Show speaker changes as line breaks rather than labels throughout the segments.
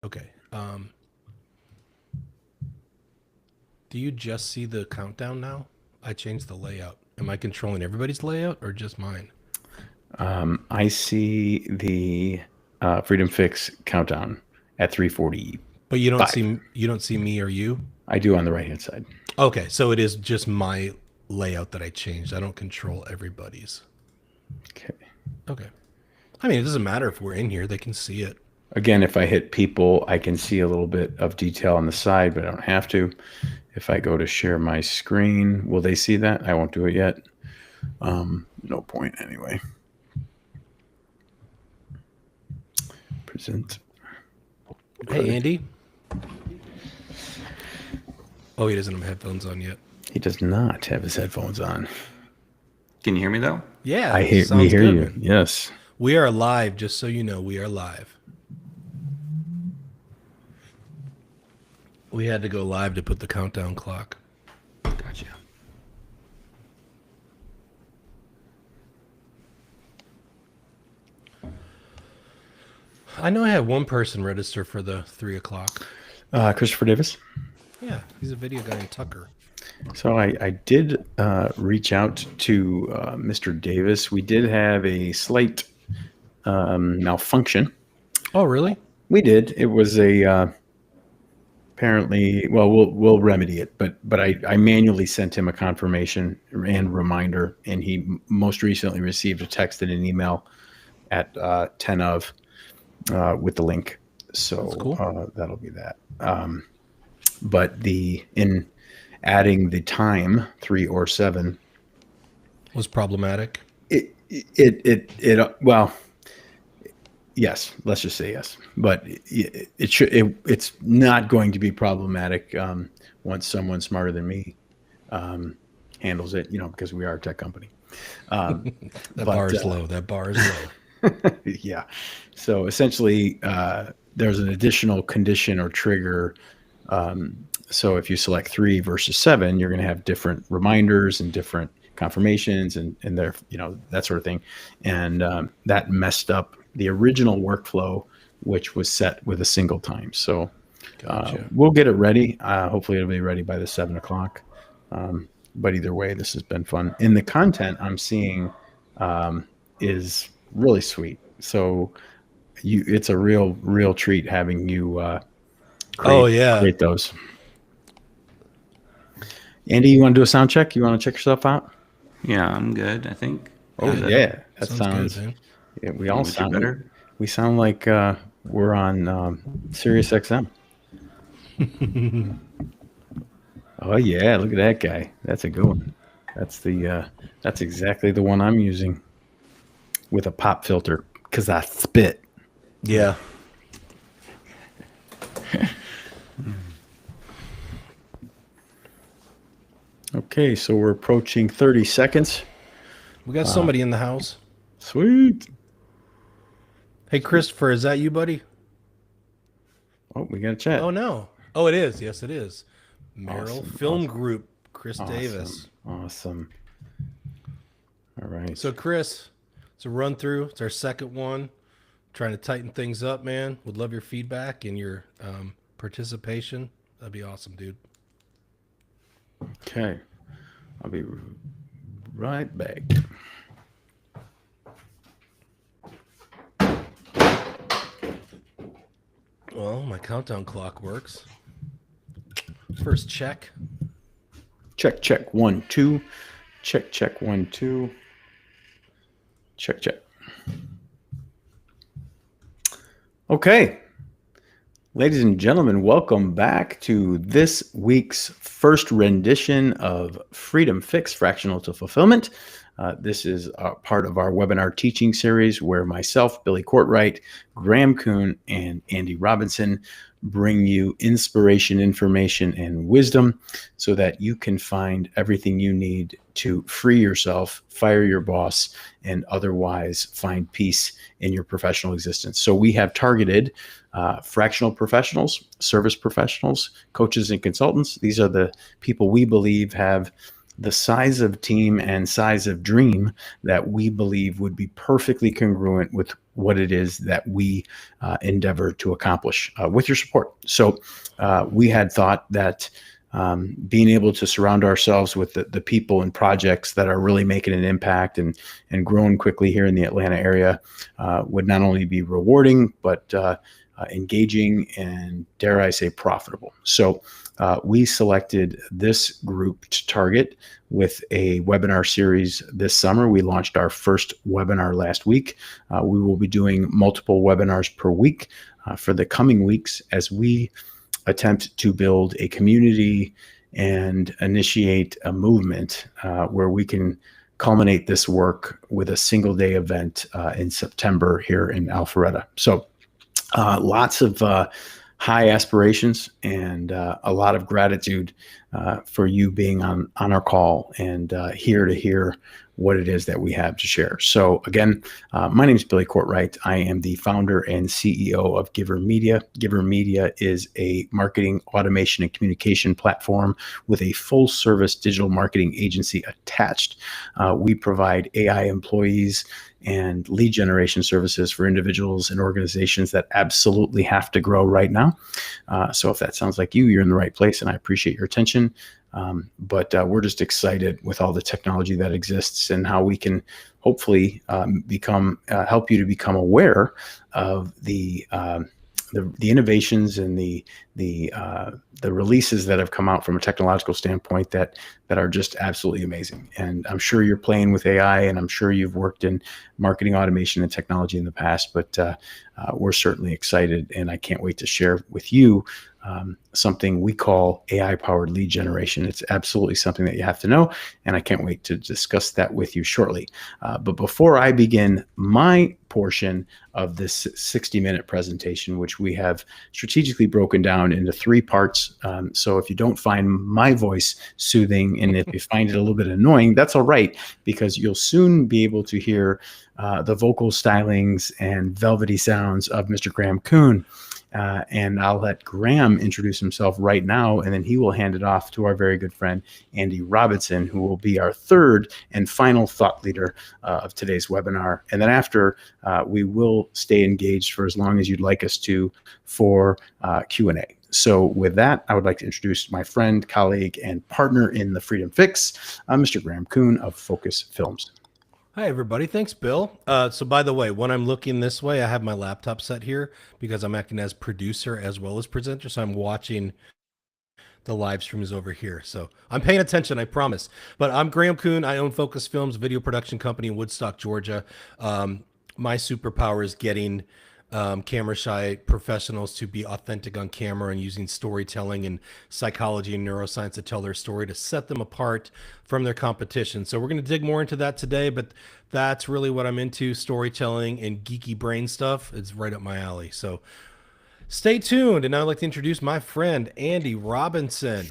Okay. Do you just see the countdown now? I changed the layout. Am I controlling everybody's layout or just mine?
I see the Freedom Fix countdown at 3:45.
But you don't see me or you?
I do on the right hand side.
Okay, so it is just my layout that I changed. I don't control everybody's.
Okay.
Okay. I mean, it doesn't matter if we're in here, they can see it.
Again, if I hit people, I can see a little bit of detail on the side, but I don't have to. If I go to share my screen, will they see that? I won't do it yet. No point anyway. Present.
Hey, Andy. Oh, he doesn't have headphones on yet.
He does not have his headphones on.
Can you hear me though?
Yeah,
We
sounds
hear
good,
you.
man.
Yes.
We are live, just so you know, we are live. We had to go live to put the countdown clock.
Gotcha.
I know I had one person register for the 3 o'clock.
Christopher Davis.
Yeah, he's a video guy in Tucker.
So I did reach out to Mr. Davis. We did have a slight malfunction.
Oh, really?
We did. It was a apparently. Well, we'll remedy it. But I manually sent him a confirmation and reminder, and he most recently received a text and an email at 10 of with the link. So
That's cool.
that'll be that. But in adding the time 3 or 7
Was problematic.
well, yes, let's just say yes, but it's not going to be problematic once someone smarter than me handles it, because we are a tech company.
That bar is low. That bar is low.
Yeah. So essentially, there's an additional condition or trigger. So if you select 3 versus 7, you're going to have different reminders and different confirmations and there, that sort of thing. And that messed up the original workflow, which was set with a single time. So
Gotcha.
we'll get it ready. Hopefully it'll be ready by the 7 o'clock. But either way, this has been fun. And the content I'm seeing is really sweet. So it's a real treat having you create those. Andy, you want to do a sound check? You want to check yourself out?
Yeah, I'm good, I think.
Oh yeah, that sounds
good, man.
Yeah, we all
Would you
sound
better?
We sound like we're on Sirius XM. Oh yeah, look at that guy. That's a good one. That's exactly the one I'm using with a pop filter because I spit.
Yeah.
Okay, so we're approaching 30 seconds.
We got somebody in the house.
Sweet.
Hey, Christopher, is that you, buddy?
Oh, we got a chat.
Oh, no. Oh, it is. Yes, it is. Merrill
Awesome,
Film Group, Chris
Awesome.
Davis.
Awesome. All right.
So, Chris, it's a run through. It's our second one. Trying to tighten things up, man. Would love your feedback and your participation. That'd be awesome, dude.
Okay. I'll be right back.
Well, my countdown clock works. First check.
Check 1 2. Check 1 2. Check. Okay. Ladies and gentlemen, welcome back to this week's first rendition of Freedom Fix Fractional to Fulfillment. This is part of our webinar teaching series where myself, Billy Courtright, Graham Kuhn, and Andy Robinson bring you inspiration, information, and wisdom so that you can find everything you need to free yourself, fire your boss, and otherwise find peace in your professional existence. So we have targeted fractional professionals, service professionals, coaches, and consultants. These are the people we believe have the size of team and size of dream that we believe would be perfectly congruent with what it is that we endeavor to accomplish with your support. So we had thought that being able to surround ourselves with the people and projects that are really making an impact and growing quickly here in the Atlanta area would not only be rewarding, but engaging and, dare I say, profitable. So we selected this group to target with a webinar series this summer. We launched our first webinar last week. We will be doing multiple webinars per week for the coming weeks as we attempt to build a community and initiate a movement where we can culminate this work with a single day event in September here in Alpharetta. So lots of high aspirations and a lot of gratitude for you being on our call and here to hear what it is that we have to share. So again, my name is Billy Courtright. I am the founder and CEO of Giver Media. Giver Media is a marketing, automation, and communication platform with a full service digital marketing agency attached. We provide AI employees and lead generation services for individuals and organizations that absolutely have to grow right now. So if that sounds like you, you're in the right place, and I appreciate your attention. But we're just excited with all the technology that exists and how we can hopefully help you to become aware of the innovations and the releases that have come out from a technological standpoint that are just absolutely amazing. And I'm sure you're playing with AI, and I'm sure you've worked in marketing automation and technology in the past, but we're certainly excited, and I can't wait to share with you something we call AI-powered lead generation. It's absolutely something that you have to know, and I can't wait to discuss that with you shortly. But before I begin my portion of this 60-minute presentation, which we have strategically broken down into 3 parts, so if you don't find my voice soothing and if you find it a little bit annoying, that's all right, because you'll soon be able to hear the vocal stylings and velvety sounds of Mr. Graham Kuhn. And I'll let Graham introduce himself right now, and then he will hand it off to our very good friend, Andy Robinson, who will be our third and final thought leader of today's webinar. And then after, we will stay engaged for as long as you'd like us to for Q&A. So with that, I would like to introduce my friend, colleague, and partner in the Freedom Fix, Mr. Graham Kuhn of Focus Films.
Hi, everybody. Thanks, Bill. So by the way, when I'm looking this way, I have my laptop set here because I'm acting as producer as well as presenter. So I'm watching the live stream is over here. So I'm paying attention, I promise. But I'm Graham Kuhn. I own Focus Films, a video production company in Woodstock, Georgia. My superpower is getting camera shy professionals to be authentic on camera and using storytelling and psychology and neuroscience to tell their story to set them apart from their competition. So we're going to dig more into that today, but that's really what I'm into, storytelling and geeky brain stuff. It's right up my alley. So stay tuned. And now I'd like to introduce my friend, Andy Robinson.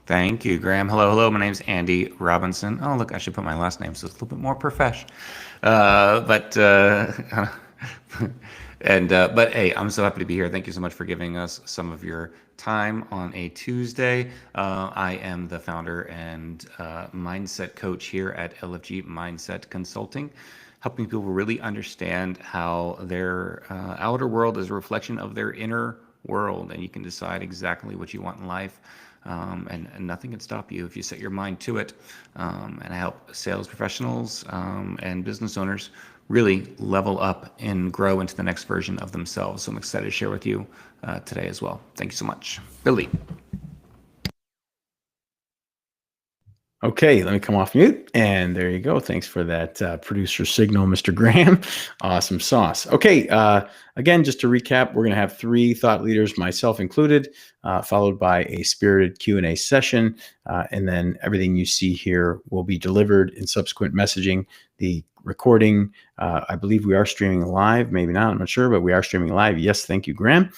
Thank you, Graham. Hello. My name's Andy Robinson. Oh, look, I should put my last name so it's a little bit more profesh. But hey, I'm so happy to be here. Thank you so much for giving us some of your time on a Tuesday. I am the founder and mindset coach here at LFG Mindset Consulting, helping people really understand how their outer world is a reflection of their inner world, and you can decide exactly what you want in life. And nothing can stop you if you set your mind to it. And I help sales professionals and business owners really level up and grow into the next version of themselves. So I'm excited to share with you today as well. Thank you so much. Billy.
Okay, let me come off mute, and there you go. Thanks for that producer signal, Mr. Graham. Awesome sauce. Okay, again, just to recap, we're going to have 3 thought leaders, myself included, followed by a spirited Q&A session, and then everything you see here will be delivered in subsequent messaging. The recording, I believe we are streaming live, maybe not, I'm not sure, but we are streaming live. Yes, thank you, Graham.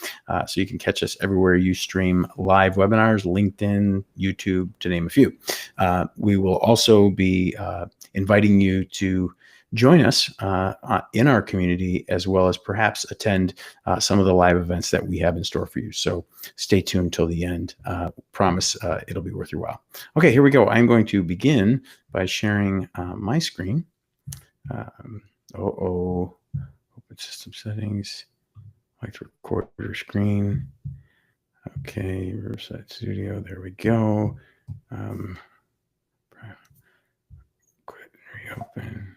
So you can catch us everywhere you stream live webinars, LinkedIn, YouTube, to name a few. We will also be inviting you to join us in our community, as well as perhaps attend some of the live events that we have in store for you. So stay tuned till the end. Promise it'll be worth your while. Okay, here we go. I'm going to begin by sharing my screen. system settings. Like to record your screen. Okay, Riverside Studio. There we go. Quit and reopen.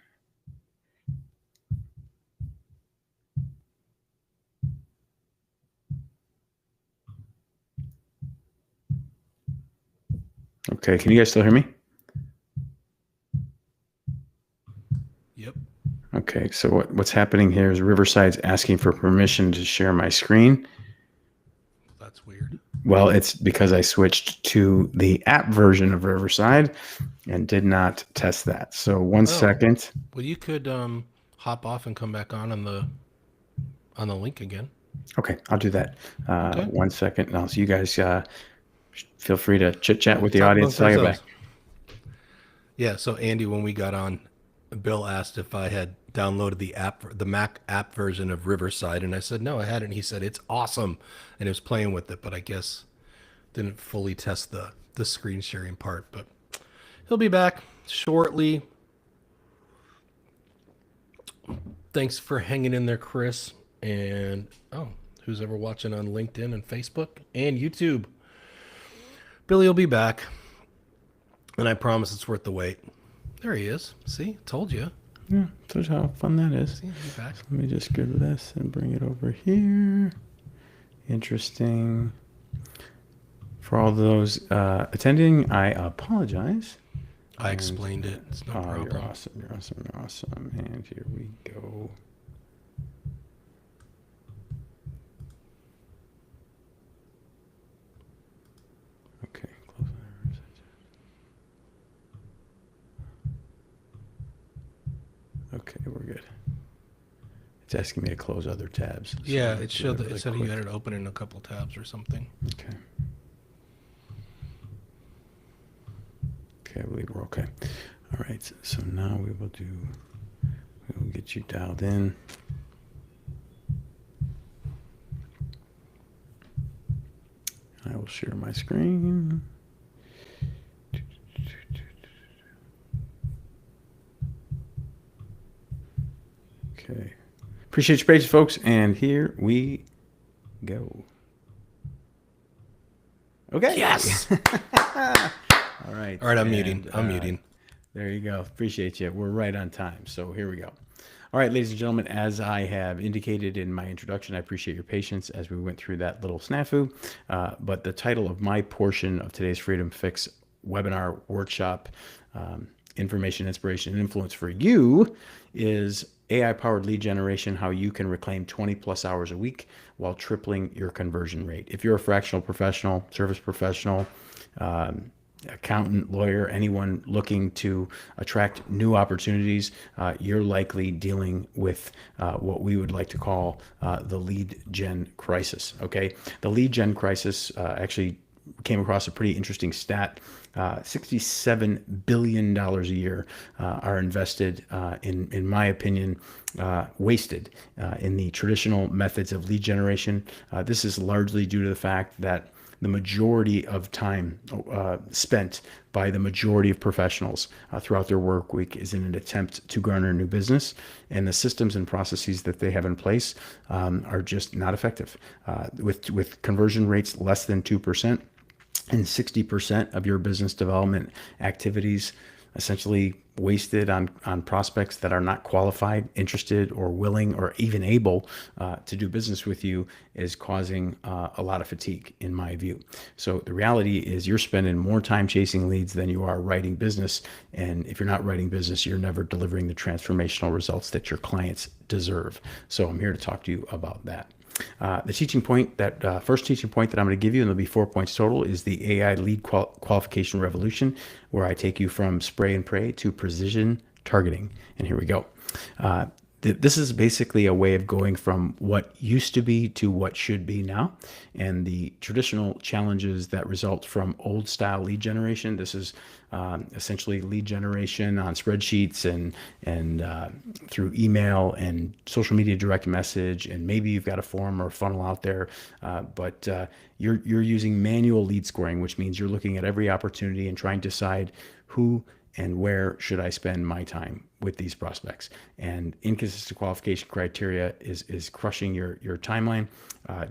Okay, can you guys still hear me?
Yep.
Okay, so what's happening here is Riverside's asking for permission to share my screen.
That's weird.
Well, it's because I switched to the app version of Riverside and did not test that. So one second.
Well, you could hop off and come back on the link again.
Okay, I'll do that.
Okay.
1 second. Now, so you guys feel free to chit chat with the audience. I'll get back.
Yeah. So Andy, when we got on, Bill asked if I had downloaded the Mac app version of Riverside, and I said no, I hadn't. He said it's awesome, and he was playing with it, but I guess didn't fully test the screen sharing part. But he'll be back shortly. Thanks for hanging in there, Chris, and who's ever watching on LinkedIn and Facebook and YouTube. Billy will be back, and I promise it's worth the wait. There he is. See, told you.
Yeah, that's how fun that is.
See, he's back.
So let me just grab this and bring it over here. Interesting. For all those attending, I apologize.
I explained it. It's no problem.
You're awesome. You're awesome. You're awesome. And here we go. Okay, close that. Okay, we're good. It's asking me to close other tabs. So
Yeah, it showed that it said you had it open in a couple tabs or something.
Okay. Okay, I believe we're okay. All right, so now we will get you dialed in. I will share my screen. Okay. Appreciate your patience, folks, and here we go. Okay.
Yes.
All right.
All right, I'm muting. I'm muting.
There you go. Appreciate you. We're right on time. So here we go. All right, ladies and gentlemen, as I have indicated in my introduction, I appreciate your patience as we went through that little snafu. But the title of my portion of today's Freedom Fix webinar workshop, information, inspiration, and influence for you is AI-powered lead generation, how you can reclaim 20 plus hours a week while tripling your conversion rate. If you're a fractional professional, service professional, accountant, lawyer, anyone looking to attract new opportunities, you're likely dealing with what we would like to call the lead gen crisis. Okay, the lead gen crisis actually came across a pretty interesting stat. $67 billion a year are invested, in my opinion, wasted in the traditional methods of lead generation. This is largely due to the fact that the majority of time spent by the majority of professionals throughout their work week is in an attempt to garner new business, and the systems and processes that they have in place are just not effective. With conversion rates less than 2%, and 60% of your business development activities essentially wasted on prospects that are not qualified, interested, or willing, or even able to do business with you is causing a lot of fatigue, in my view. So the reality is you're spending more time chasing leads than you are writing business. And if you're not writing business, you're never delivering the transformational results that your clients deserve. So I'm here to talk to you about that. The teaching point first teaching point that I'm going to give you, and there'll be 4 points total, is the AI lead qualification revolution, where I take you from spray and pray to precision targeting. And here we go. This is basically a way of going from what used to be to what should be now, and the traditional challenges that result from old style lead generation. This is essentially lead generation on spreadsheets and through email and social media direct message, and maybe you've got a form or a funnel out there, but you're using manual lead scoring, which means you're looking at every opportunity and trying to decide who and where should I spend my time with these prospects? And inconsistent qualification criteria is crushing your timeline.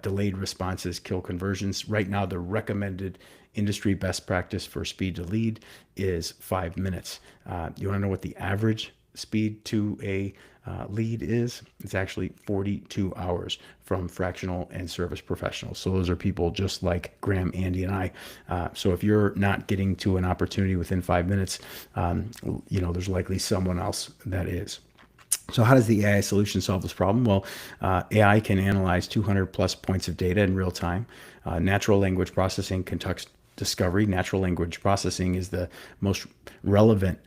Delayed responses kill conversions. Right now, the recommended industry best practice for speed to lead is 5 minutes. You want to know what the average speed to a lead is? It's actually 42 hours from fractional and service professionals. So those are people just like Graham, Andy, and I. So if you're not getting to an opportunity within 5 minutes, there's likely someone else that is. So how does the AI solution solve this problem? Well, AI can analyze 200 plus points of data in real time. Natural language processing conducts discovery. Natural language processing is the most relevant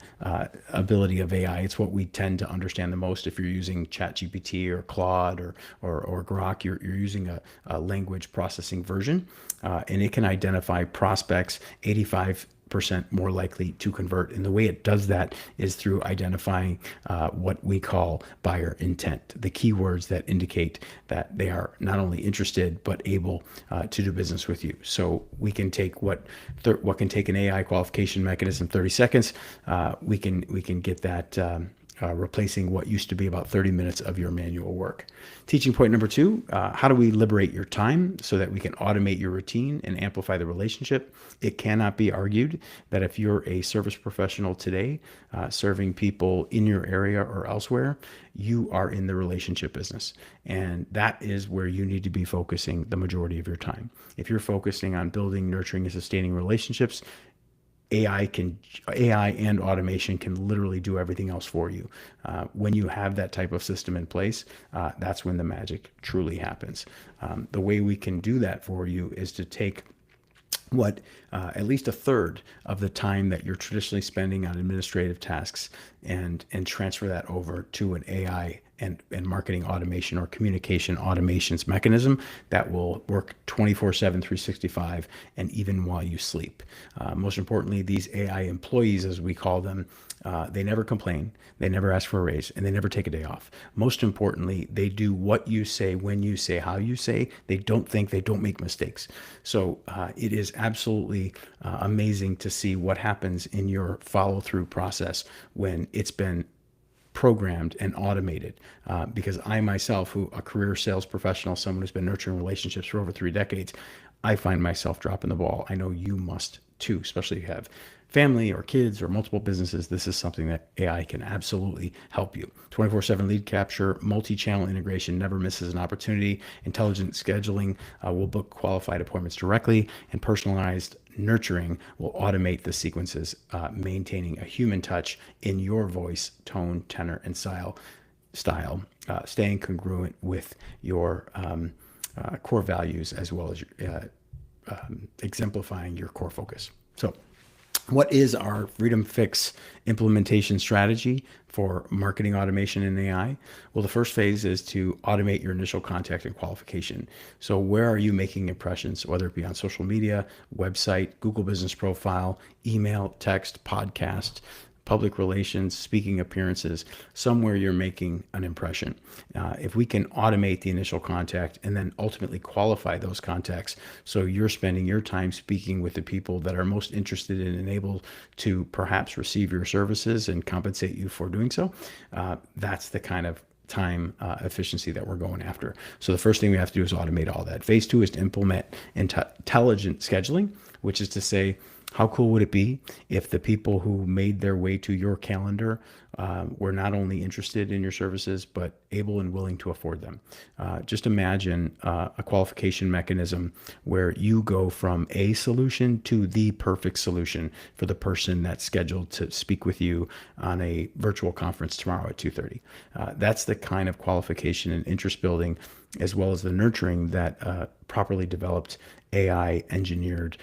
ability of AI. It's what we tend to understand the most. If you're using ChatGPT or Claude or Grok, you're using a language processing version, and it can identify prospects 85% more likely to convert. And the way it does that is through identifying what we call buyer intent, the keywords that indicate that they are not only interested but able to do business with you. So we can take what can take an AI qualification mechanism 30 seconds. We can get that replacing what used to be about 30 minutes of your manual work. Teaching point number 2, how do we liberate your time so that we can automate your routine and amplify the relationship? It cannot be argued that if you're a service professional today, serving people in your area or elsewhere, you are in the relationship business. And that is where you need to be focusing the majority of your time. If you're focusing on building, nurturing, and sustaining relationships, AI and automation can literally do everything else for you. When you have that type of system in place, that's when the magic truly happens. The way we can do that for you is to take what at least a third of the time that you're traditionally spending on administrative tasks and transfer that over to an AI and marketing automation or communication automations mechanism that will work 24/7, 365, and even while you sleep. Most importantly, these AI employees, as we call them, they never complain, they never ask for a raise, and they never take a day off. Most importantly, they do what you say, when you say, how you say. They don't think, they don't make mistakes. So it is absolutely amazing to see what happens in your follow-through process when it's been programmed and automated. Because I myself, who a career sales professional, someone who's been nurturing relationships for over 3 decades, I find myself dropping the ball. I know you must too, especially if you have family or kids or multiple businesses. This is something that AI can absolutely help you. 24/7 lead capture, multi-channel integration never misses an opportunity. Intelligent scheduling will book qualified appointments directly, and personalized nurturing will automate the sequences, maintaining a human touch in your voice, tone, tenor, and style, staying congruent with your core values, as well as exemplifying your core focus. So what is our Freedom Fix implementation strategy for marketing automation in AI? Well, the first phase is to automate your initial contact and qualification. So where are you making impressions, whether it be on social media, website, Google Business Profile, email, text, podcast, public relations, speaking appearances, somewhere you're making an impression. If we can automate the initial contact and then ultimately qualify those contacts, so you're spending your time speaking with the people that are most interested in and able to perhaps receive your services and compensate you for doing so, that's the kind of time efficiency that we're going after. So the first thing we have to do is automate all that. Phase 2 is to implement intelligent scheduling, which is to say, how cool would it be if the people who made their way to your calendar were not only interested in your services, but able and willing to afford them? Just imagine a qualification mechanism where you go from a solution to the perfect solution for the person that's scheduled to speak with you on a virtual conference tomorrow at 2:30. That's the kind of qualification and interest building, as well as the nurturing that properly developed AI engineered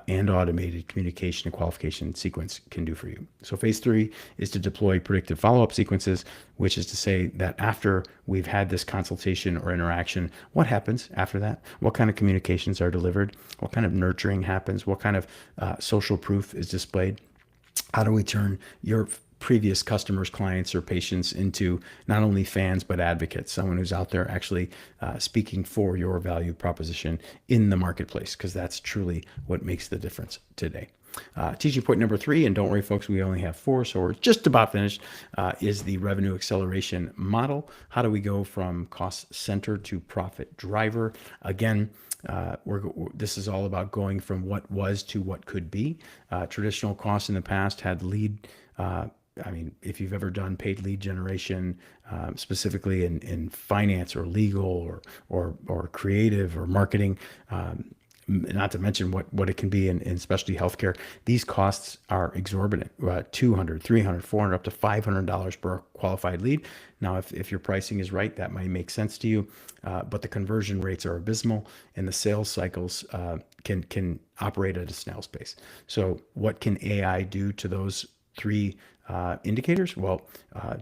and automated communication and qualification sequence can do for you. So phase 3 is to deploy predictive follow-up sequences, which is to say that after we've had this consultation or interaction, what happens after that? What kind of communications are delivered? What kind of nurturing happens? What kind of social proof is displayed? How do we turn your previous customers, clients, or patients into not only fans, but advocates, someone who's out there actually speaking for your value proposition in the marketplace? Because that's truly what makes the difference today. Teaching point number 3, and don't worry, folks, we only have 4, so we're just about finished, is the revenue acceleration model. How do we go from cost center to profit driver? Again, this is all about going from what was to what could be. Traditional costs in the past had lead. If you've ever done paid lead generation, specifically in finance or legal or creative or marketing, not to mention what it can be in specialty healthcare, these costs are exorbitant. $200, $300, $400, up to $500 per qualified lead. Now, if your pricing is right, that might make sense to you, but the conversion rates are abysmal, and the sales cycles can operate at a snail's pace. So, what can AI do to those 3 indicators? Well,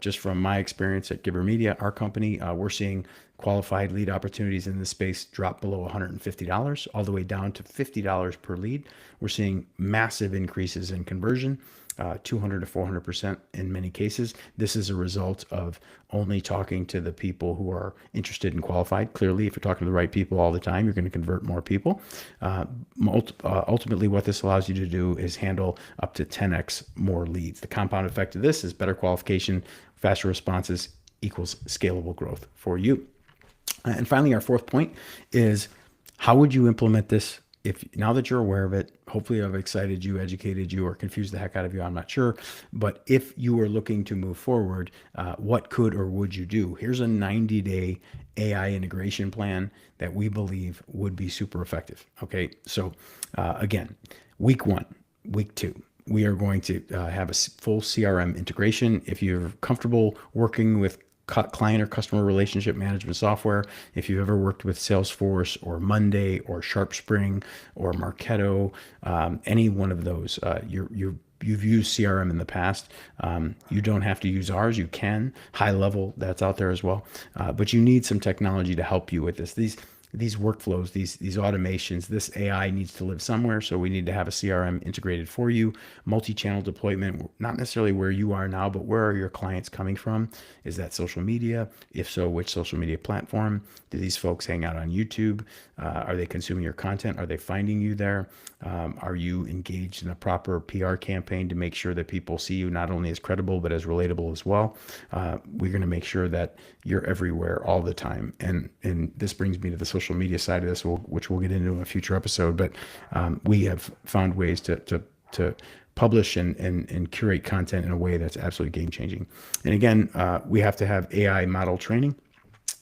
just from my experience at Giver Media, our company, we're seeing qualified lead opportunities in this space drop below $150, all the way down to $50 per lead. We're seeing massive increases in conversion, 200 to 400% in many cases. This is a result of only talking to the people who are interested and qualified. Clearly, if you're talking to the right people all the time, you're going to convert more people. Ultimately, what this allows you to do is handle up to 10x more leads. The compound effect of this is better qualification, faster responses equals scalable growth for you. And finally, our 4th point is, how would you implement this? If now that you're aware of it, hopefully I've excited you, educated you, or confused the heck out of you, I'm not sure. But if you are looking to move forward, what could or would you do? Here's a 90-day AI integration plan that we believe would be super effective. Okay, so again, week 1, week 2, we are going to have a full CRM integration. If you're comfortable working with client or customer relationship management software, if you've ever worked with Salesforce or Monday or SharpSpring or Marketo, any one of those, you've used CRM in the past. You don't have to use ours. You can. High level, that's out there as well. But you need some technology to help you with this. These workflows, these automations, this AI needs to live somewhere. So we need to have a CRM integrated for you, multi-channel deployment, not necessarily where you are now, but where are your clients coming from? Is that social media? If so, which social media platform? Do these folks hang out on YouTube? Are they consuming your content? Are they finding you there? Are you engaged in a proper PR campaign to make sure that people see you not only as credible, but as relatable as well? We're going to make sure that you're everywhere all the time. And this brings me to the social media side of this, which we'll get into in a future episode. But we have found ways to publish and curate content in a way that's absolutely game changing. And again, we have to have AI model training,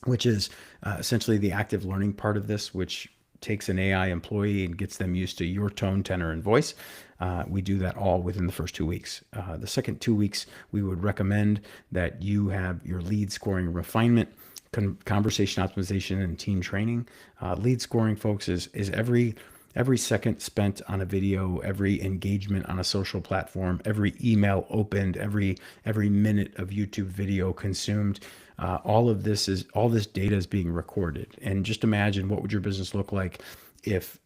which is essentially the active learning part of this, which takes an AI employee and gets them used to your tone, tenor, and voice. We do that all within the first 2 weeks. The second 2 weeks, we would recommend that you have your lead scoring refinement, conversation optimization, and team training. Lead scoring, folks, is every second spent on a video, every engagement on a social platform, every email opened, every minute of YouTube video consumed. All this data is being recorded. And just imagine, what would your business look like if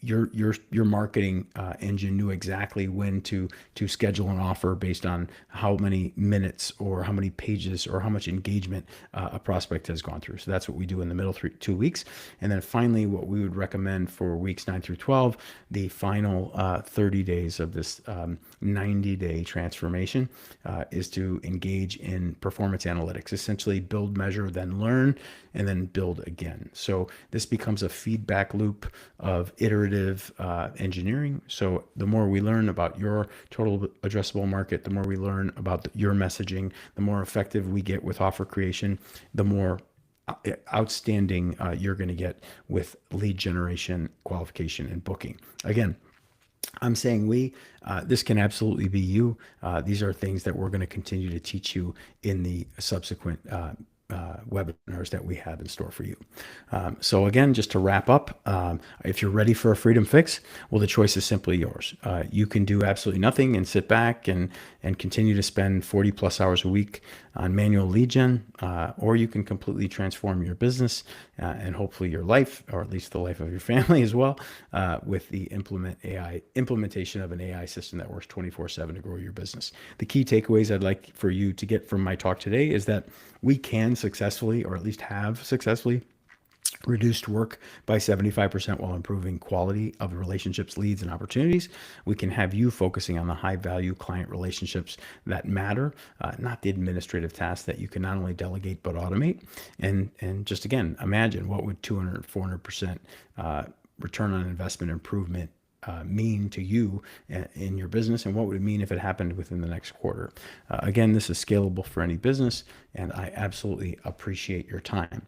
your marketing engine knew exactly when to schedule an offer based on how many minutes or how many pages or how much engagement a prospect has gone through. So that's what we do in the middle 2 weeks. And then finally, what we would recommend for weeks 9 through 12, the final 30 days of this 90-day transformation, is to engage in performance analytics, essentially build, measure, then learn, and then build again. So this becomes a feedback loop of iterative engineering. So the more we learn about your total addressable market, the more we learn about your messaging, the more effective we get with offer creation, the more outstanding you're going to get with lead generation, qualification, and booking. Again, I'm saying this can absolutely be you. These are things that we're going to continue to teach you in the subsequent webinars that we have in store for you. So again, just to wrap up, if you're ready for a freedom fix, well, the choice is simply yours. You can do absolutely nothing and sit back and continue to spend 40 plus hours a week on manual lead gen, or you can completely transform your business and hopefully your life, or at least the life of your family as well, with the implementation of an AI system that works 24/7 to grow your business. The key takeaways I'd like for you to get from my talk today is that we can successfully, or at least have successfully, reduced work by 75% while improving quality of relationships, leads, and opportunities. We can have you focusing on the high value client relationships that matter, not the administrative tasks that you can not only delegate but automate. And just again, imagine what would 200, 400% return on investment improvement mean to you in your business, and what would it mean if it happened within the next quarter. Again, this is scalable for any business, and I absolutely appreciate your time.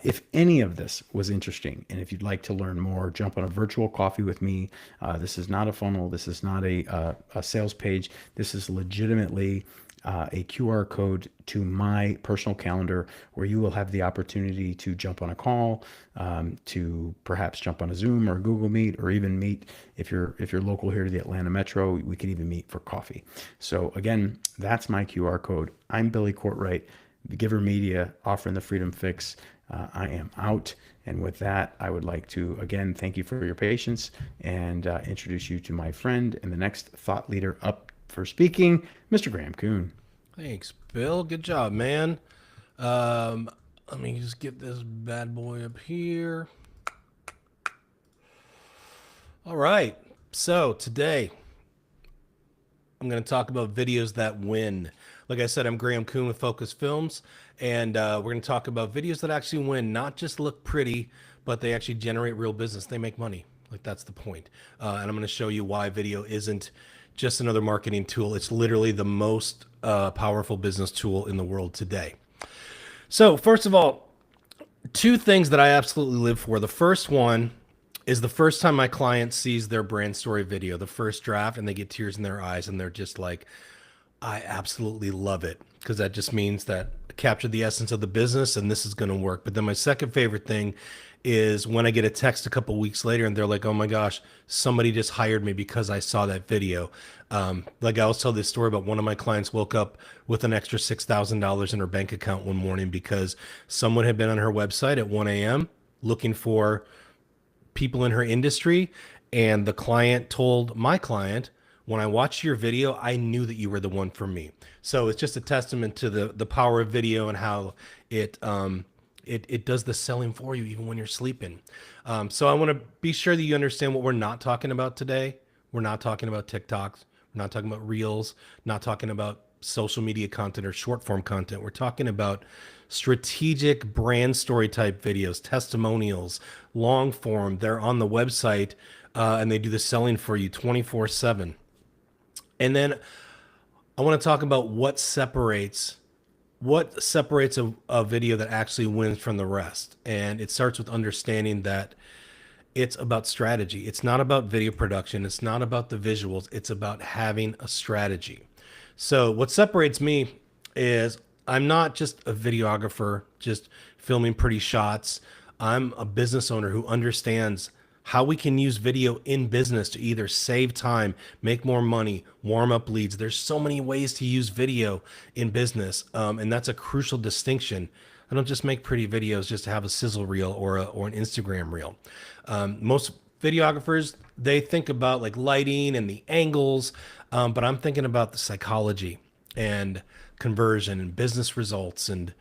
If any of this was interesting, and if you'd like to learn more, jump on a virtual coffee with me. This is not a funnel. This is not a sales page. This is legitimately a QR code to my personal calendar, where you will have the opportunity to jump on a call, to perhaps jump on a Zoom or Google Meet, or even meet if you're local here to the Atlanta Metro. We could even meet for coffee. So again, that's my QR code. I'm Billy Courtright, the Giver Media, offering the Freedom Fix. I am out. And with that, I would like to, again, thank you for your patience and introduce you to my friend and the next thought leader up for speaking, Mr. Graham Kuhn.
Thanks, Bill. Good job, man. Let me just get this bad boy up here. All right. So today, I'm going to talk about videos that win. Like I said, I'm Graham Kuhn with Focus Films, and we're going to talk about videos that actually win, not just look pretty, but they actually generate real business. They make money. Like, that's the point. And I'm going to show you why video isn't just another marketing tool. It's literally the most powerful business tool in the world today. So first of all, two things that I absolutely live for. The first one is the first time my client sees their brand story video, the first draft, and they get tears in their eyes, and they're just like, I absolutely love it, because that just means that I captured the essence of the business and this is going to work. But then my second favorite thing is when I get a text a couple weeks later and they're like, oh my gosh, somebody just hired me because I saw that video. Like I always tell this story about one of my clients woke up with an extra $6,000 in her bank account one morning because someone had been on her website at 1 a.m. looking for people in her industry. And the client told my client, when I watched your video, I knew that you were the one for me. So it's just a testament to the power of video and how it does the selling for you even when you're sleeping. So I want to be sure that you understand what we're not talking about today. We're not talking about TikToks. We're not talking about Reels, not talking about social media content or short form content. We're talking about strategic brand story type videos, testimonials, long form. They're on the website and they do the selling for you 24/7. And then I want to talk about what separates a video that actually wins from the rest. And it starts with understanding that it's about strategy. It's not about video production. It's not about the visuals. It's about having a strategy. So what separates me is I'm not just a videographer, just filming pretty shots. I'm a business owner who understands how we can use video in business to either save time, make more money, warm up leads. There's so many ways to use video in business. And that's a crucial distinction. I don't just make pretty videos just to have a sizzle reel or an Instagram reel. Most videographers, they think about like lighting and the angles, but I'm thinking about the psychology and conversion and business results. And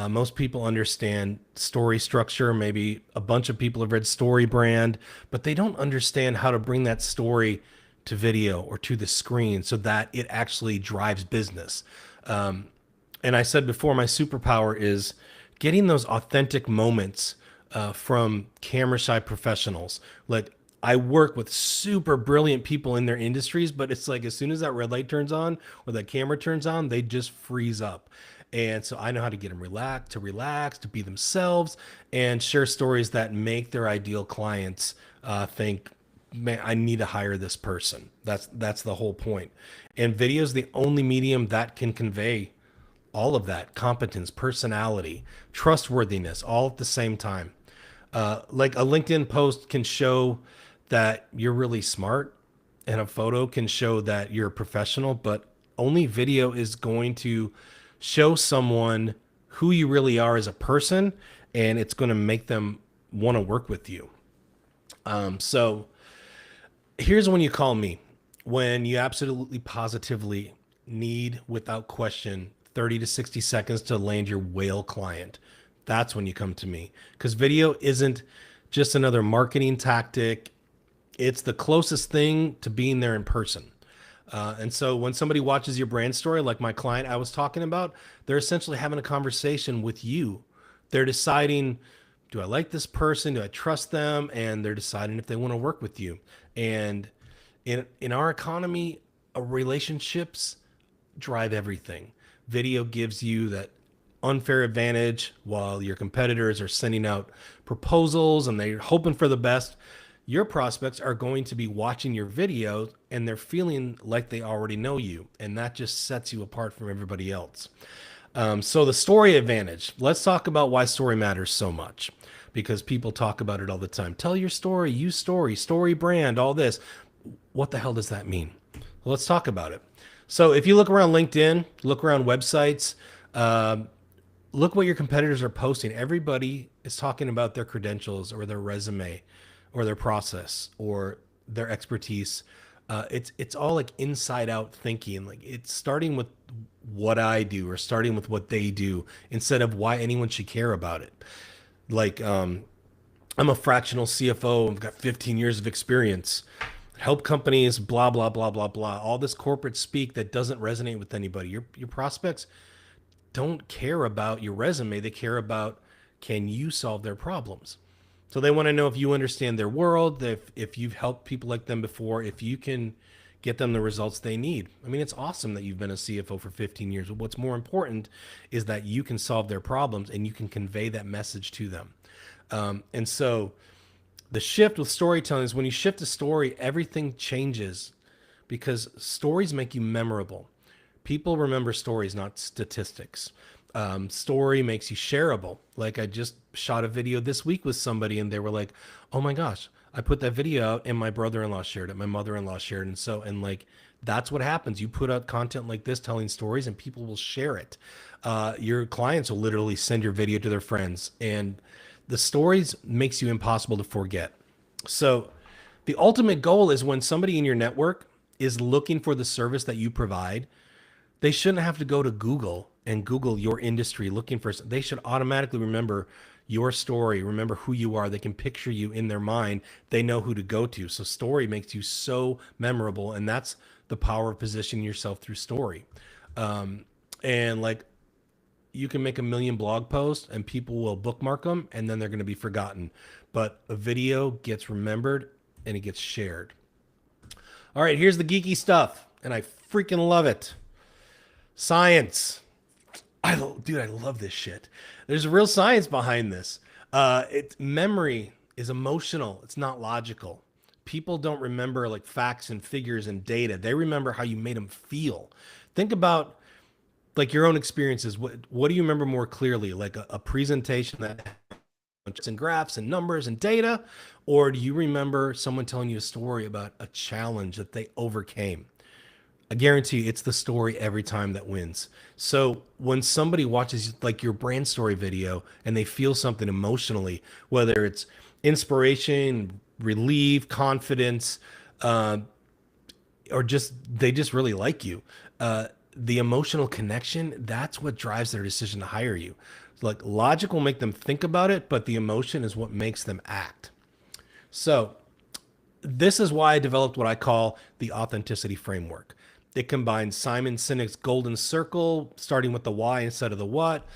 most people understand story structure. Maybe a bunch of people have read Story Brand, but they don't understand how to bring that story to video or to the screen so that it actually drives business. And I said before, my superpower is getting those authentic moments from camera shy professionals. Like, I work with super brilliant people in their industries, but it's like as soon as that red light turns on or that camera turns on, they just freeze up. And so I know how to get them relax, to be themselves, and share stories that make their ideal clients think, man, I need to hire this person. That's the whole point. And video is the only medium that can convey all of that: competence, personality, trustworthiness, all at the same time. Like a LinkedIn post can show that you're really smart, and a photo can show that you're a professional, but only video is going to show someone who you really are as a person, and it's going to make them want to work with you. So here's when you call me: when you absolutely positively need, without question, 30 to 60 seconds to land your whale client. that's when you come to me, because video isn't just another marketing tactic. It's the closest thing to being there in person. And so when somebody watches your brand story, like my client I was talking about, they're essentially having a conversation with you. They're deciding, do I like this person? Do I trust them? And they're deciding if they want to work with you. And in our economy, relationships drive everything. Video gives you that unfair advantage while your competitors are sending out proposals and they're hoping for the best. Your prospects are going to be watching your video and they're feeling like they already know you. And that just sets you apart from everybody else. So the story advantage, let's talk about why story matters so much, because people talk about it all the time. Tell your story, use story brand, all this. What the hell does that mean? Well, let's talk about it. So if you look around LinkedIn, look around websites, look what your competitors are posting. Everybody is talking about their credentials or their resume or their process or their expertise. It's all like inside out thinking. Like it's starting with what I do or starting with what they do instead of why anyone should care about it. Like I'm a fractional CFO. I've got 15 years of experience. Help companies, blah, blah, blah, blah, blah. All this corporate speak that doesn't resonate with anybody. Your prospects don't care about your resume. They care about, can you solve their problems? So they want to know if you understand their world, if you've helped people like them before, if you can get them the results they need. I mean, it's awesome that you've been a CFO for 15 years. But what's more important is that you can solve their problems and you can convey that message to them. And so the shift with storytelling is when you shift a story, everything changes because stories make you memorable. People remember stories, not statistics. Story makes you shareable. Like I just shot a video this week with somebody and they were like, oh my gosh, I put that video out and my brother-in-law shared it, my mother-in-law shared it. And like, that's what happens. You put out content like this, telling stories, and people will share it. Your clients will literally send your video to their friends, and the stories makes you impossible to forget. So the ultimate goal is when somebody in your network is looking for the service that you provide, they shouldn't have to go to Google and Google your industry looking for, they should automatically remember your story, remember who you are. They can picture you in their mind. They know who to go to. So story makes you so memorable. And that's the power of positioning yourself through story. And like, you can make a million blog posts and people will bookmark them and then they're going to be forgotten. But a video gets remembered and it gets shared. All right, here's the geeky stuff. And I freaking love it. Science. Dude, I love this shit. There's real science behind this. Memory is emotional. It's not logical. People don't remember like facts and figures and data. They remember how you made them feel. Think about like your own experiences. What do you remember more clearly? Like a presentation that and graphs and numbers and data, or do you remember someone telling you a story about a challenge that they overcame? I guarantee you it's the story every time that wins. So when somebody watches like your brand story video and they feel something emotionally, whether it's inspiration, relief, confidence, or just they just really like you, the emotional connection, that's what drives their decision to hire you. Like logic will make them think about it, but the emotion is what makes them act. So this is why I developed what I call the authenticity framework. It combines Simon Sinek's golden circle, starting with the why instead of the what,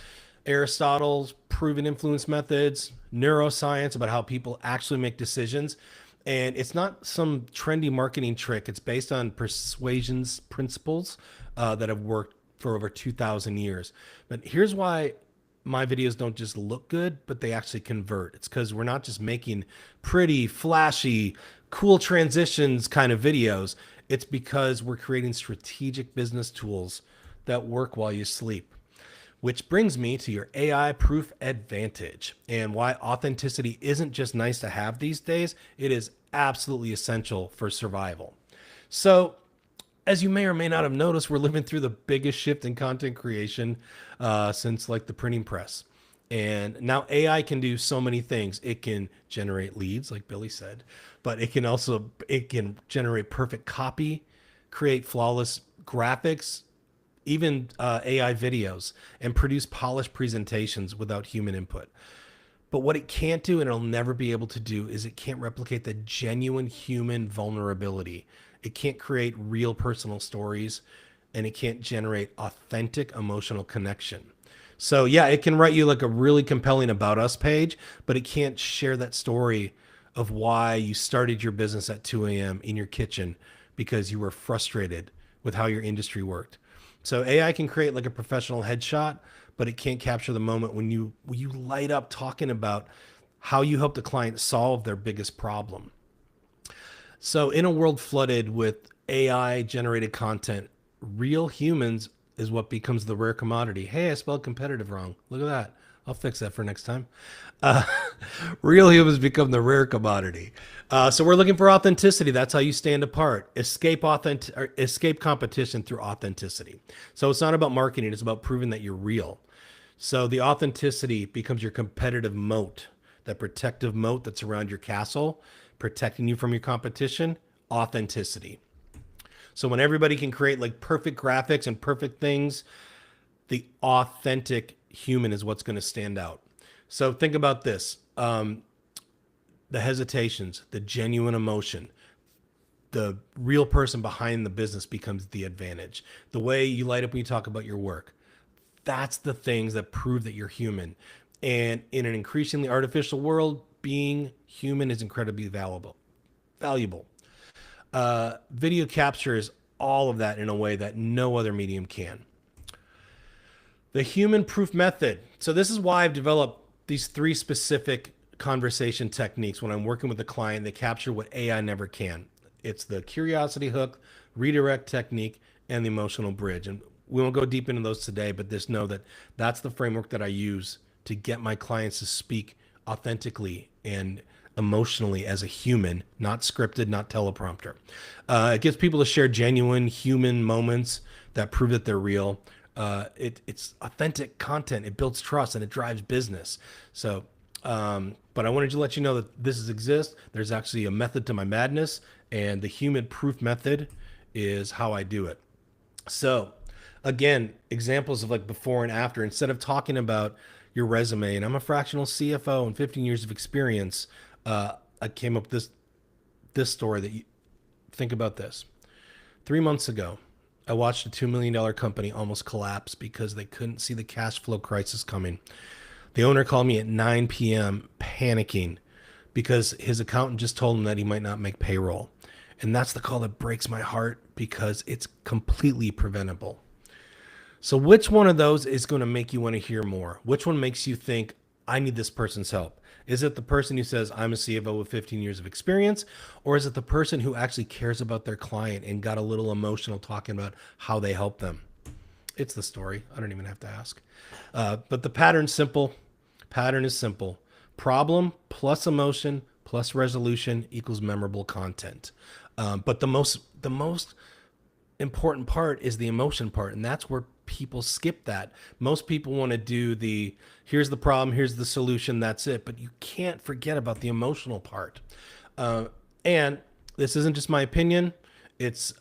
Aristotle's proven influence methods, neuroscience about how people actually make decisions. And it's not some trendy marketing trick. It's based on persuasion's principles that have worked for over 2,000 years. But here's why my videos don't just look good, but they actually convert. It's because we're not just making pretty, flashy, cool transitions kind of videos. It's because we're creating strategic business tools that work while you sleep. Which brings me to your AI proof advantage and why authenticity isn't just nice to have these days. It is absolutely essential for survival. So, as you may or may not have noticed, we're living through the biggest shift in content creation since like the printing press. And now AI can do so many things. It can generate leads, like Billy said, but it can generate perfect copy, create flawless graphics, even AI videos, and produce polished presentations without human input. But what it can't do, and it'll never be able to do, is it can't replicate the genuine human vulnerability. It can't create real personal stories, and it can't generate authentic emotional connection. So yeah, it can write you like a really compelling about us page, but it can't share that story of why you started your business at 2 a.m. in your kitchen because you were frustrated with how your industry worked. So AI can create like a professional headshot, but it can't capture the moment when you light up talking about how you help the client solve their biggest problem. So in a world flooded with AI generated content, real humans is what becomes the rare commodity. Hey, I spelled competitive wrong. Look at that. I'll fix that for next time. Uh, Real humans become the rare commodity. So we're looking for authenticity. That's how you stand apart. Escape competition through authenticity. So it's not about marketing. It's about proving that you're real. So the authenticity becomes your competitive moat, that protective moat that's around your castle, protecting you from your competition. Authenticity. So when everybody can create like perfect graphics and perfect things, the authentic human is what's going to stand out. So think about this. The hesitations, the genuine emotion, the real person behind the business becomes the advantage. The way you light up when you talk about your work, that's the things that prove that you're human. And in an increasingly artificial world, being human is incredibly valuable. Video captures all of that in a way that no other medium can. The human proof method. So this is why I've developed these 3 specific conversation techniques when I'm working with a client that capture what AI never can. It's the curiosity hook, redirect technique, and the emotional bridge. And we won't go deep into those today, but just know that that's the framework that I use to get my clients to speak authentically and emotionally as a human, not scripted, not teleprompter. It gets people to share genuine human moments that prove that they're real. It's authentic content. It builds trust and it drives business. So, but I wanted to let you know that this exists. There's actually a method to my madness, and the human proof method is how I do it. So again, examples of like before and after, instead of talking about your resume and I'm a fractional CFO and 15 years of experience, I came up with this story that you think about this. 3 months ago, I watched a $2 million company almost collapse because they couldn't see the cash flow crisis coming. The owner called me at 9 p.m. panicking because his accountant just told him that he might not make payroll. And that's the call that breaks my heart because it's completely preventable. So which one of those is going to make you want to hear more? Which one makes you think, I need this person's help? Is it the person who says, I'm a CFO with 15 years of experience? Or is it the person who actually cares about their client and got a little emotional talking about how they help them? It's the story. I don't even have to ask. But the pattern's simple. Pattern is simple. Problem plus emotion plus resolution equals memorable content. But the most important part is the emotion part, and that's where people skip that. Most people want to do the here's the problem, here's the solution, that's it. But you can't forget about the emotional part. And this isn't just my opinion. It's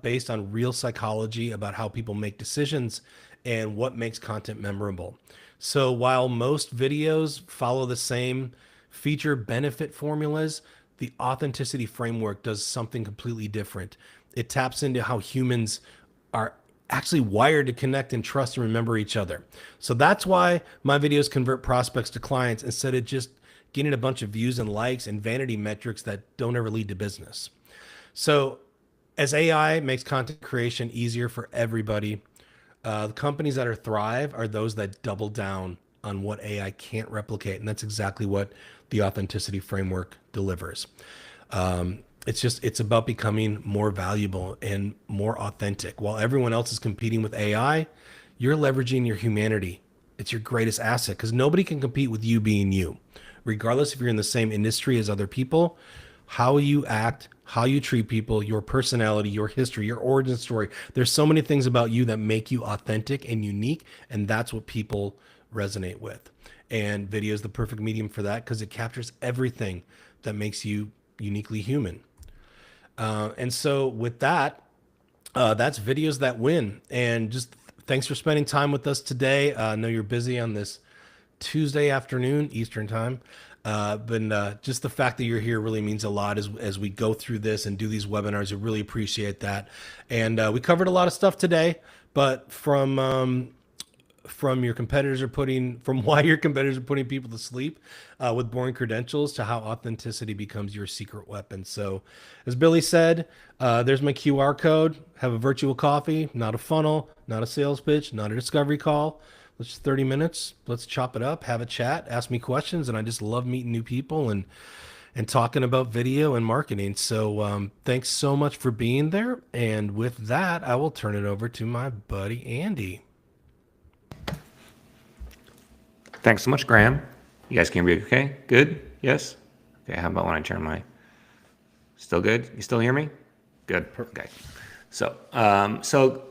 based on real psychology about how people make decisions and what makes content memorable. So while most videos follow the same feature benefit formulas, the authenticity framework does something completely different. It taps into how humans are actually wired to connect and trust and remember each other. So that's why my videos convert prospects to clients instead of just getting a bunch of views and likes and vanity metrics that don't ever lead to business. So as AI makes content creation easier for everybody, the companies that thrive are those that double down on what AI can't replicate. And that's exactly what the authenticity framework delivers. It's about becoming more valuable and more authentic. While everyone else is competing with AI, you're leveraging your humanity. It's your greatest asset because nobody can compete with you being you. Regardless if you're in the same industry as other people, how you act, how you treat people, your personality, your history, your origin story. There's so many things about you that make you authentic and unique, and that's what people resonate with. And video is the perfect medium for that because it captures everything that makes you uniquely human. And so with that, that's videos that win. And just thanks for spending time with us today. I know you're busy on this Tuesday afternoon, Eastern time. But just the fact that you're here really means a lot as we go through this and do these webinars. We really appreciate that. And we covered a lot of stuff today, but from why your competitors are putting people to sleep with boring credentials to how authenticity becomes your secret weapon. So as Billy said, there's my QR code. Have a virtual coffee, not a funnel, not a sales pitch, not a discovery call. Let's 30 minutes. Let's chop it up, have a chat, ask me questions. And I just love meeting new people and talking about video and marketing. So thanks so much for being there. And with that, I will turn it over to my buddy, Andy.
Thanks so much, Graham. You guys can hear me okay? Good? Yes? Okay, how about when I turn my... Still good? You still hear me? Good. Okay. So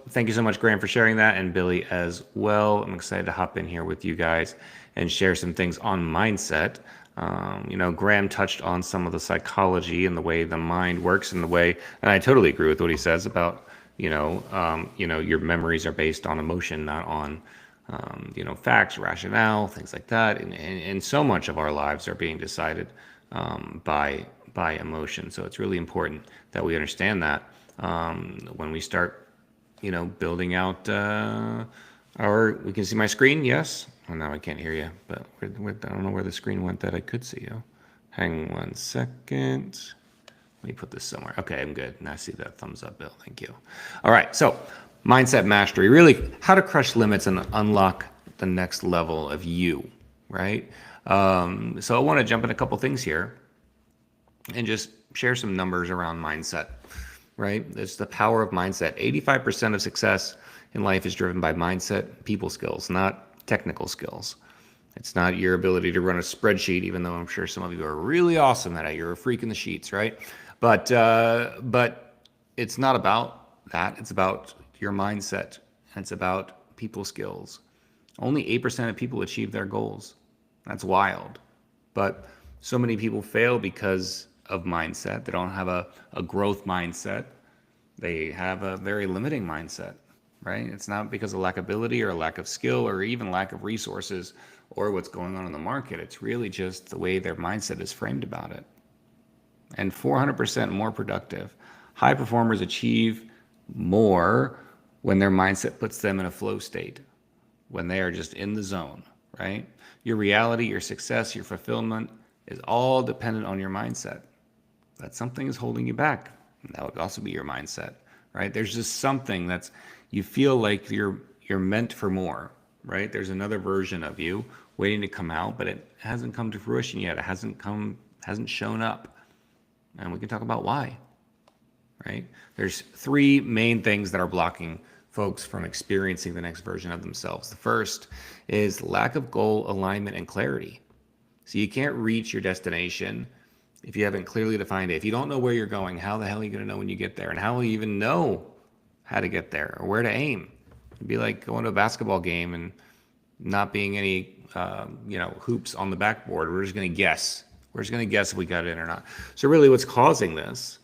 thank you so much, Graham, for sharing that, and Billy as well. I'm excited to hop in here with you guys and share some things on mindset. Graham touched on some of the psychology and the way the mind works and I totally agree with what he says about, your memories are based on emotion, not on facts, rationale, things like that. And so much of our lives are being decided by emotion. So it's really important that we understand that when we start, building out we can see my screen. Yes. Well, now I can't hear you, but I don't know where the screen went that I could see you. Hang 1 second. Let me put this somewhere. Okay, I'm good. Now I see that thumbs up, Bill. Thank you. All right. So mindset mastery, really how to crush limits and unlock the next level of you, right? So I want to jump in a couple things here and just share some numbers around mindset, right? It's the power of mindset. 85% of success in life is driven by mindset, people skills, not technical skills. It's not your ability to run a spreadsheet, even though I'm sure some of you are really awesome at it. You're a freak in the sheets, right? But it's not about that. It's about your mindset, and it's about people skills. Only 8% of people achieve their goals. That's wild. But so many people fail because of mindset. They don't have a growth mindset. They have a very limiting mindset, right? It's not because of lack of ability or lack of skill or even lack of resources or what's going on in the market. It's really just the way their mindset is framed about it. And 400% more productive. High performers achieve more when their mindset puts them in a flow state, when they are just in the zone, right? Your reality, your success, your fulfillment is all dependent on your mindset. That something is holding you back. That would also be your mindset, right? There's just something you feel like you're meant for more, right? There's another version of you waiting to come out, but it hasn't come to fruition yet. It hasn't shown up. And we can talk about why, right? There's 3 main things that are blocking folks from experiencing the next version of themselves. The first is lack of goal alignment and clarity. So you can't reach your destination if you haven't clearly defined it. If you don't know where you're going, how the hell are you going to know when you get there? And how will you even know how to get there or where to aim? It'd be like going to a basketball game and not being any, hoops on the backboard. We're just going to guess. We're just going to guess if we got it in or not. So really what's causing this,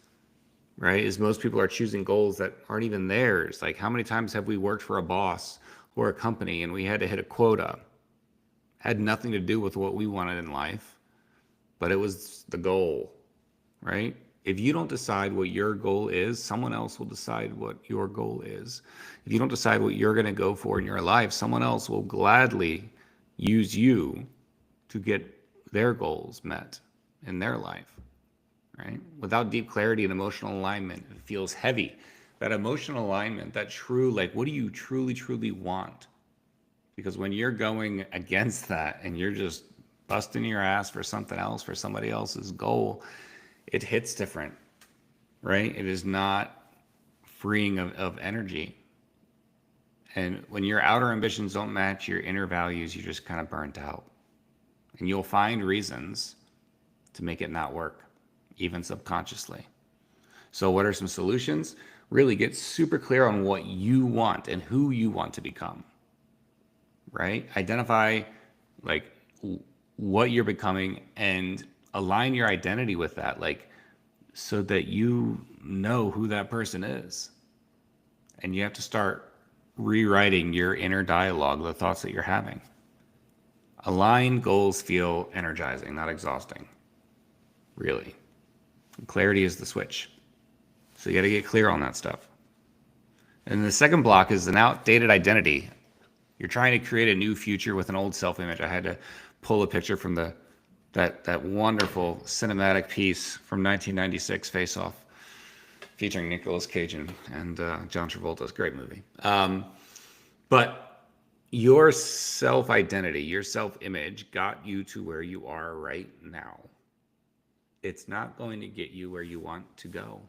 right, is most people are choosing goals that aren't even theirs. Like how many times have we worked for a boss or a company and we had to hit a quota? Had nothing to do with what we wanted in life, but it was the goal, right? If you don't decide what your goal is, someone else will decide what your goal is. If you don't decide what you're going to go for in your life, someone else will gladly use you to get their goals met in their life, right? Without deep clarity and emotional alignment, it feels heavy. That emotional alignment, that true, like, what do you truly, truly want? Because when you're going against that and you're just busting your ass for something else, for somebody else's goal, it hits different, right? It is not freeing of energy. And when your outer ambitions don't match your inner values, you're just kind of burnt out. And you'll find reasons to make it not work, even subconsciously. So what are some solutions? Really get super clear on what you want and who you want to become, right? Identify like what you're becoming and align your identity with that, like so that you know who that person is. And you have to start rewriting your inner dialogue, the thoughts that you're having. Aligned goals feel energizing, not exhausting. Really. Clarity is the switch. So you got to get clear on that stuff. And the second block is an outdated identity. You're trying to create a new future with an old self-image. I had to pull a picture from that wonderful cinematic piece from 1996, Face Off, featuring Nicolas Cage and John Travolta's great movie. But your self-identity, your self-image got you to where you are right now. It's not going to get you where you want to go.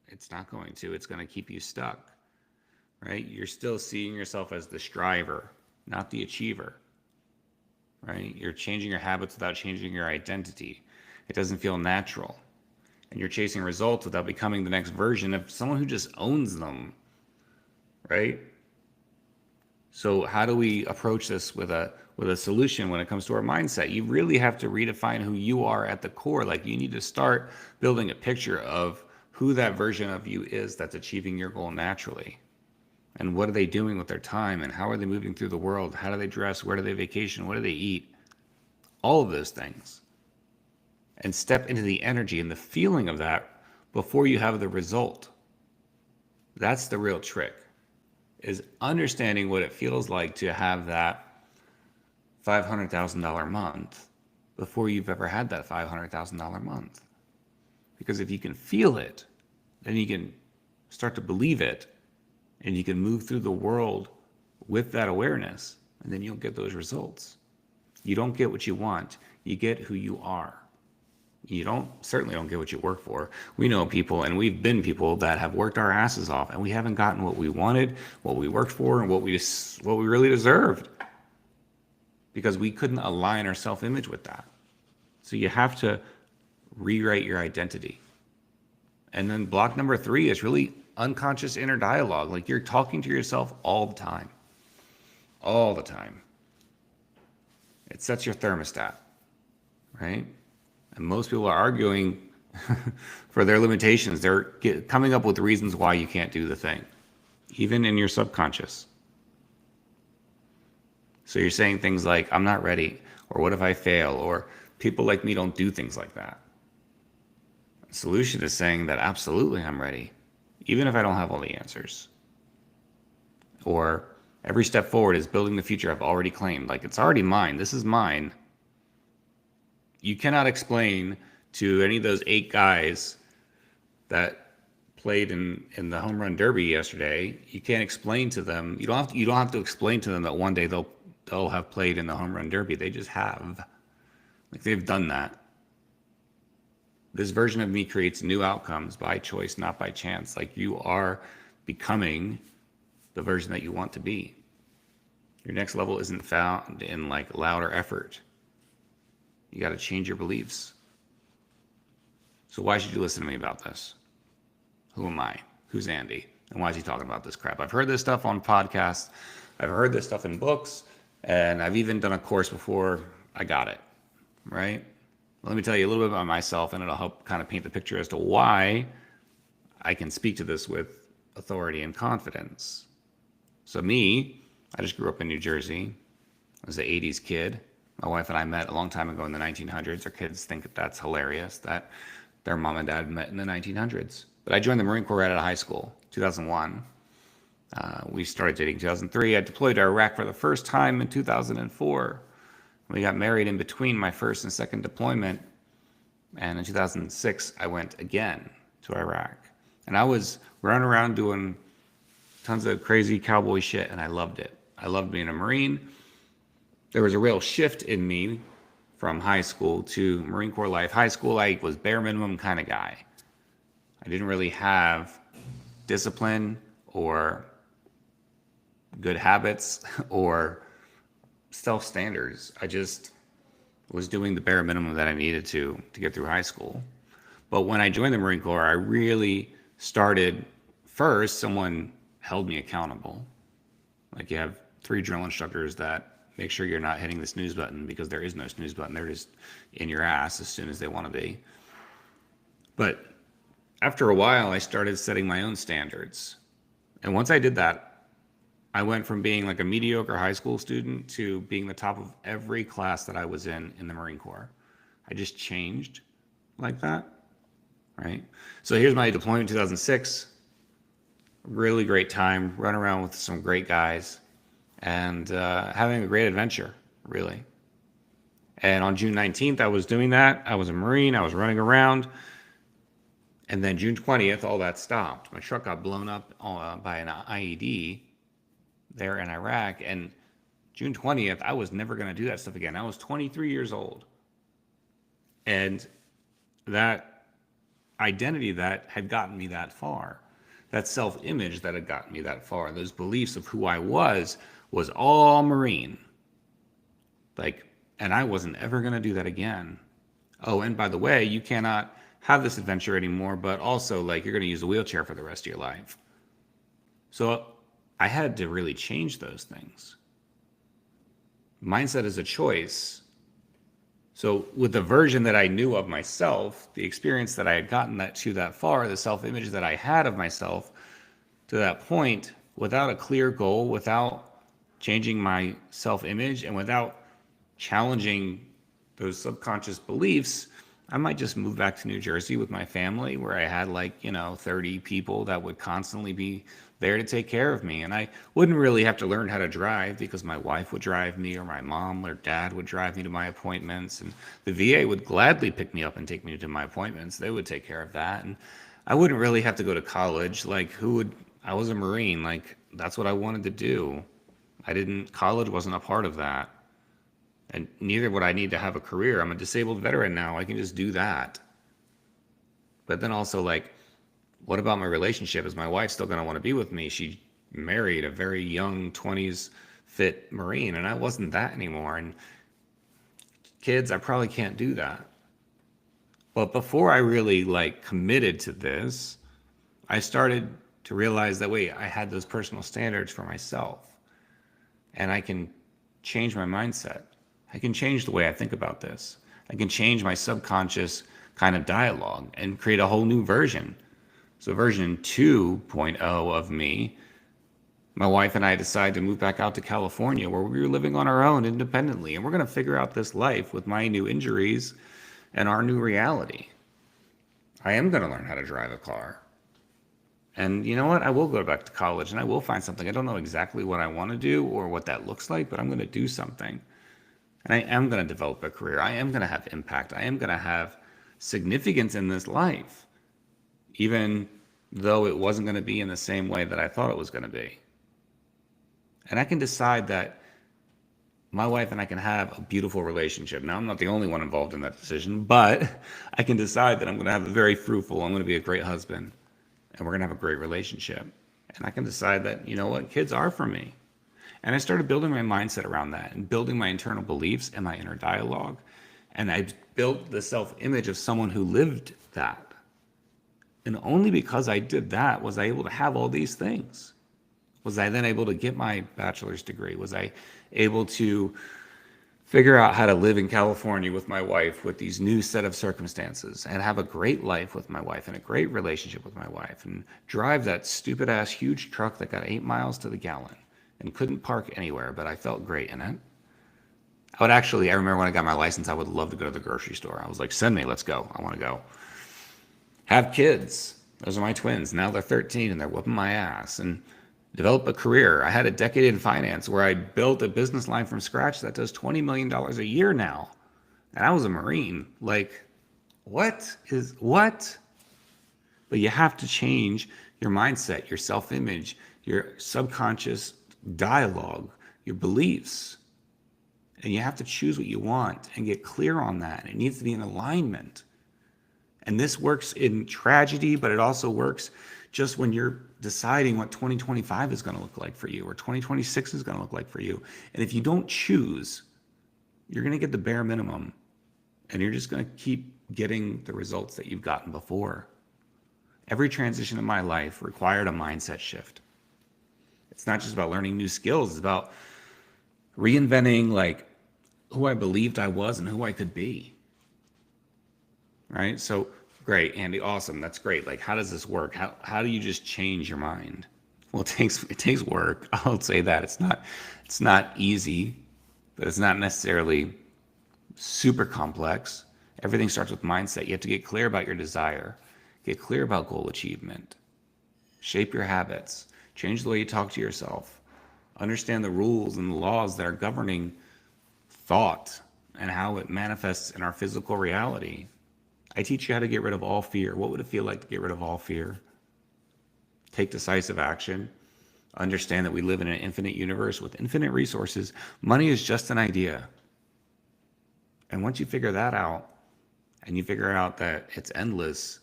It's not going to. It's going to keep you stuck, right? You're still seeing yourself as the striver, not the achiever, right? You're changing your habits without changing your identity. It doesn't feel natural. And you're chasing results without becoming the next version of someone who just owns them, right? So how do we approach this with a solution when it comes to our mindset? You really have to redefine who you are at the core. Like, you need to start building a picture of who that version of you is that's achieving your goal naturally. And what are they doing with their time? And how are they moving through the world? How do they dress? Where do they vacation? What do they eat? All of those things. And step into the energy and the feeling of that before you have the result. That's the real trick, is understanding what it feels like to have that $500,000 month before you've ever had that $500,000 month. Because if you can feel it, then you can start to believe it, and you can move through the world with that awareness, and then you'll get those results. You don't get what you want, you get who you are. You certainly don't get what you work for. We know people, and we've been people that have worked our asses off, and we haven't gotten what we wanted, what we worked for, and what we really deserved, because we couldn't align our self-image with that. So you have to rewrite your identity. And then block number 3 is really unconscious inner dialogue. Like, you're talking to yourself all the time. All the time. It sets your thermostat, right? And most people are arguing for their limitations. They're coming up with reasons why you can't do the thing, even in your subconscious. So you're saying things like, I'm not ready, or what if I fail, or people like me don't do things like that. The solution is saying that absolutely I'm ready, even if I don't have all the answers. Or every step forward is building the future I've already claimed. Like, it's already mine. This is mine. You cannot explain to any of those 8 guys that played in the home run derby yesterday. You can't explain to them. You don't have to explain to them that one day they'll have played in the home run derby. They just have. Like, they've done that. This version of me creates new outcomes by choice, not by chance. Like, you are becoming the version that you want to be. Your next level isn't found in like louder effort. You got to change your beliefs. So why should you listen to me about this? Who am I? Who's Andy? And why is he talking about this crap? I've heard this stuff on podcasts. I've heard this stuff in books. And I've even done a course before I got it, right? Let me tell you a little bit about myself, and it'll help kind of paint the picture as to why I can speak to this with authority and confidence. So me, I just grew up in New Jersey. I was an 80s kid. My wife and I met a long time ago in the 1900s. Our kids think that that's hilarious, that their mom and dad met in the 1900s. But I joined the Marine Corps right out of high school, 2001. We started dating in 2003. I deployed to Iraq for the first time in 2004. We got married in between my first and second deployment. And in 2006, I went again to Iraq. And I was running around doing tons of crazy cowboy shit, and I loved it. I loved being a Marine. There was a real shift in me from high school to Marine Corps life. High school, I was bare minimum kind of guy. I didn't really have discipline or good habits or self-standards. I just was doing the bare minimum that I needed to get through high school. But when I joined the Marine Corps, I really started, first, someone held me accountable. Like, you have 3 drill instructors that make sure you're not hitting the snooze button, because there is no snooze button. They're just in your ass as soon as they want to be. But after a while, I started setting my own standards. And once I did that, I went from being like a mediocre high school student to being the top of every class that I was in the Marine Corps. I just changed like that, right? So here's my deployment 2006. Really great time, run around with some great guys and having a great adventure, really. And on June 19th, I was doing that. I was a Marine. I was running around. And then June 20th, all that stopped. My truck got blown up by an IED there in Iraq. And June 20th, I was never going to do that stuff again. I was 23 years old. And that identity that had gotten me that far, that self-image that had gotten me that far, those beliefs of who I was all Marine. Like, and I wasn't ever going to do that again. Oh, and by the way, you cannot have this adventure anymore, but also, like, you're going to use a wheelchair for the rest of your life. So I had to really change those things. Mindset is a choice. So with the version that I knew of myself, the experience that I had gotten that far, the self-image that I had of myself to that point, without a clear goal, without changing my self-image, and without challenging those subconscious beliefs, I might just move back to New Jersey with my family, where I had 30 people that would constantly be there to take care of me. And I wouldn't really have to learn how to drive, because my wife would drive me, or my mom or dad would drive me to my appointments. And the VA would gladly pick me up and take me to my appointments. They would take care of that. And I wouldn't really have to go to college. I was a Marine. That's what I wanted to do. College wasn't a part of that. And neither would I need to have a career. I'm a disabled veteran now. I can just do that. But then also, what about my relationship? Is my wife still going to want to be with me? She married a very young 20s fit Marine, and I wasn't that anymore. And kids, I probably can't do that. But before I really committed to this, I started to realize that, wait, I had those personal standards for myself, and I can change my mindset. I can change the way I think about this. I can change my subconscious kind of dialogue and create a whole new version. So version 2.0 of me, my wife and I decided to move back out to California, where we were living on our own independently. And we're going to figure out this life with my new injuries and our new reality. I am going to learn how to drive a car. And you know what? I will go back to college and I will find something. I don't know exactly what I want to do or what that looks like, but I'm going to do something. And I am going to develop a career. I am going to have impact. I am going to have significance in this life, even though it wasn't going to be in the same way that I thought it was going to be. And I can decide that my wife and I can have a beautiful relationship. Now, I'm not the only one involved in that decision, but I can decide that I'm going to have a very fruitful, I'm going to be a great husband, and we're going to have a great relationship. And I can decide that, you know what, kids are for me. And I started building my mindset around that and building my internal beliefs and my inner dialogue. And I built the self-image of someone who lived that. And only because I did that was I able to have all these things. Was I then able to get my bachelor's degree? Was I able to figure out how to live in California with my wife with these new set of circumstances and have a great life with my wife and a great relationship with my wife and drive that stupid ass huge truck that got 8 miles to the gallon and couldn't park anywhere, but I felt great in it. I remember when I got my license, I would love to go to the grocery store. I was like, send me, let's go. I want to go. Have kids. Those are my twins. Now they're 13 and they're whooping my ass. And develop a career. I had a decade in finance where I built a business line from scratch that does $20 million a year now. And I was a Marine. What? But you have to change your mindset, your self-image, your subconscious dialogue, your beliefs. And you have to choose what you want and get clear on that. It needs to be in alignment. And this works in tragedy, but it also works just when you're deciding what 2025 is going to look like for you or 2026 is going to look like for you. And if you don't choose, you're going to get the bare minimum and you're just going to keep getting the results that you've gotten before. Every transition in my life required a mindset shift. It's not just about learning new skills. It's about reinventing who I believed I was and who I could be. Right? So great, Andy, awesome. That's great. How does this work? How do you just change your mind? Well, it takes work. I'll say that it's not easy, but it's not necessarily super complex. Everything starts with mindset. You have to get clear about your desire, get clear about goal achievement, shape your habits, change the way you talk to yourself, understand the rules and the laws that are governing thought and how it manifests in our physical reality. I teach you how to get rid of all fear. What would it feel like to get rid of all fear? Take decisive action. Understand that we live in an infinite universe with infinite resources. Money is just an idea. And once you figure that out and you figure out that it's endless,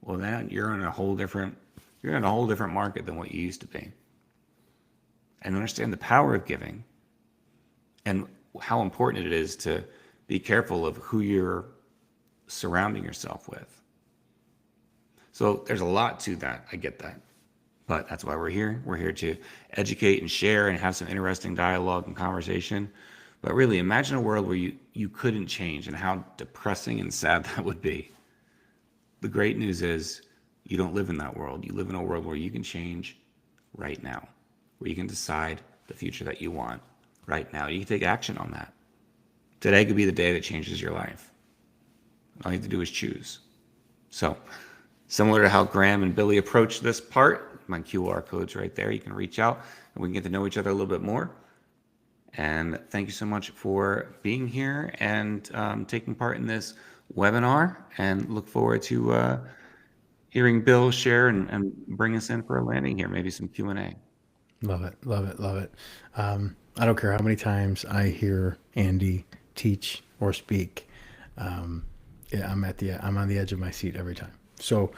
well, then you're in a whole different market than what you used to be. And understand the power of giving and how important it is to be careful of who you're surrounding yourself with. So there's a lot to that. I get that. But that's why we're here. We're here to educate and share and have some interesting dialogue and conversation. But really, imagine a world where you couldn't change and how depressing and sad that would be. The great news is you don't live in that world. You live in a world where you can change right now, where you can decide the future that you want right now. You can take action on that. Today could be the day that changes your life. All you have to do is choose. So, similar to how Graham and Billy approached this part, my QR code's right there. You can reach out and we can get to know each other a little bit more. And thank you so much for being here and taking part in this webinar, and look forward to hearing Bill share and bring us in for a landing here, maybe some Q&A.
Love it, love it, love it. I don't care how many times I hear Andy teach or speak. Yeah, I'm on the edge of my seat every time. So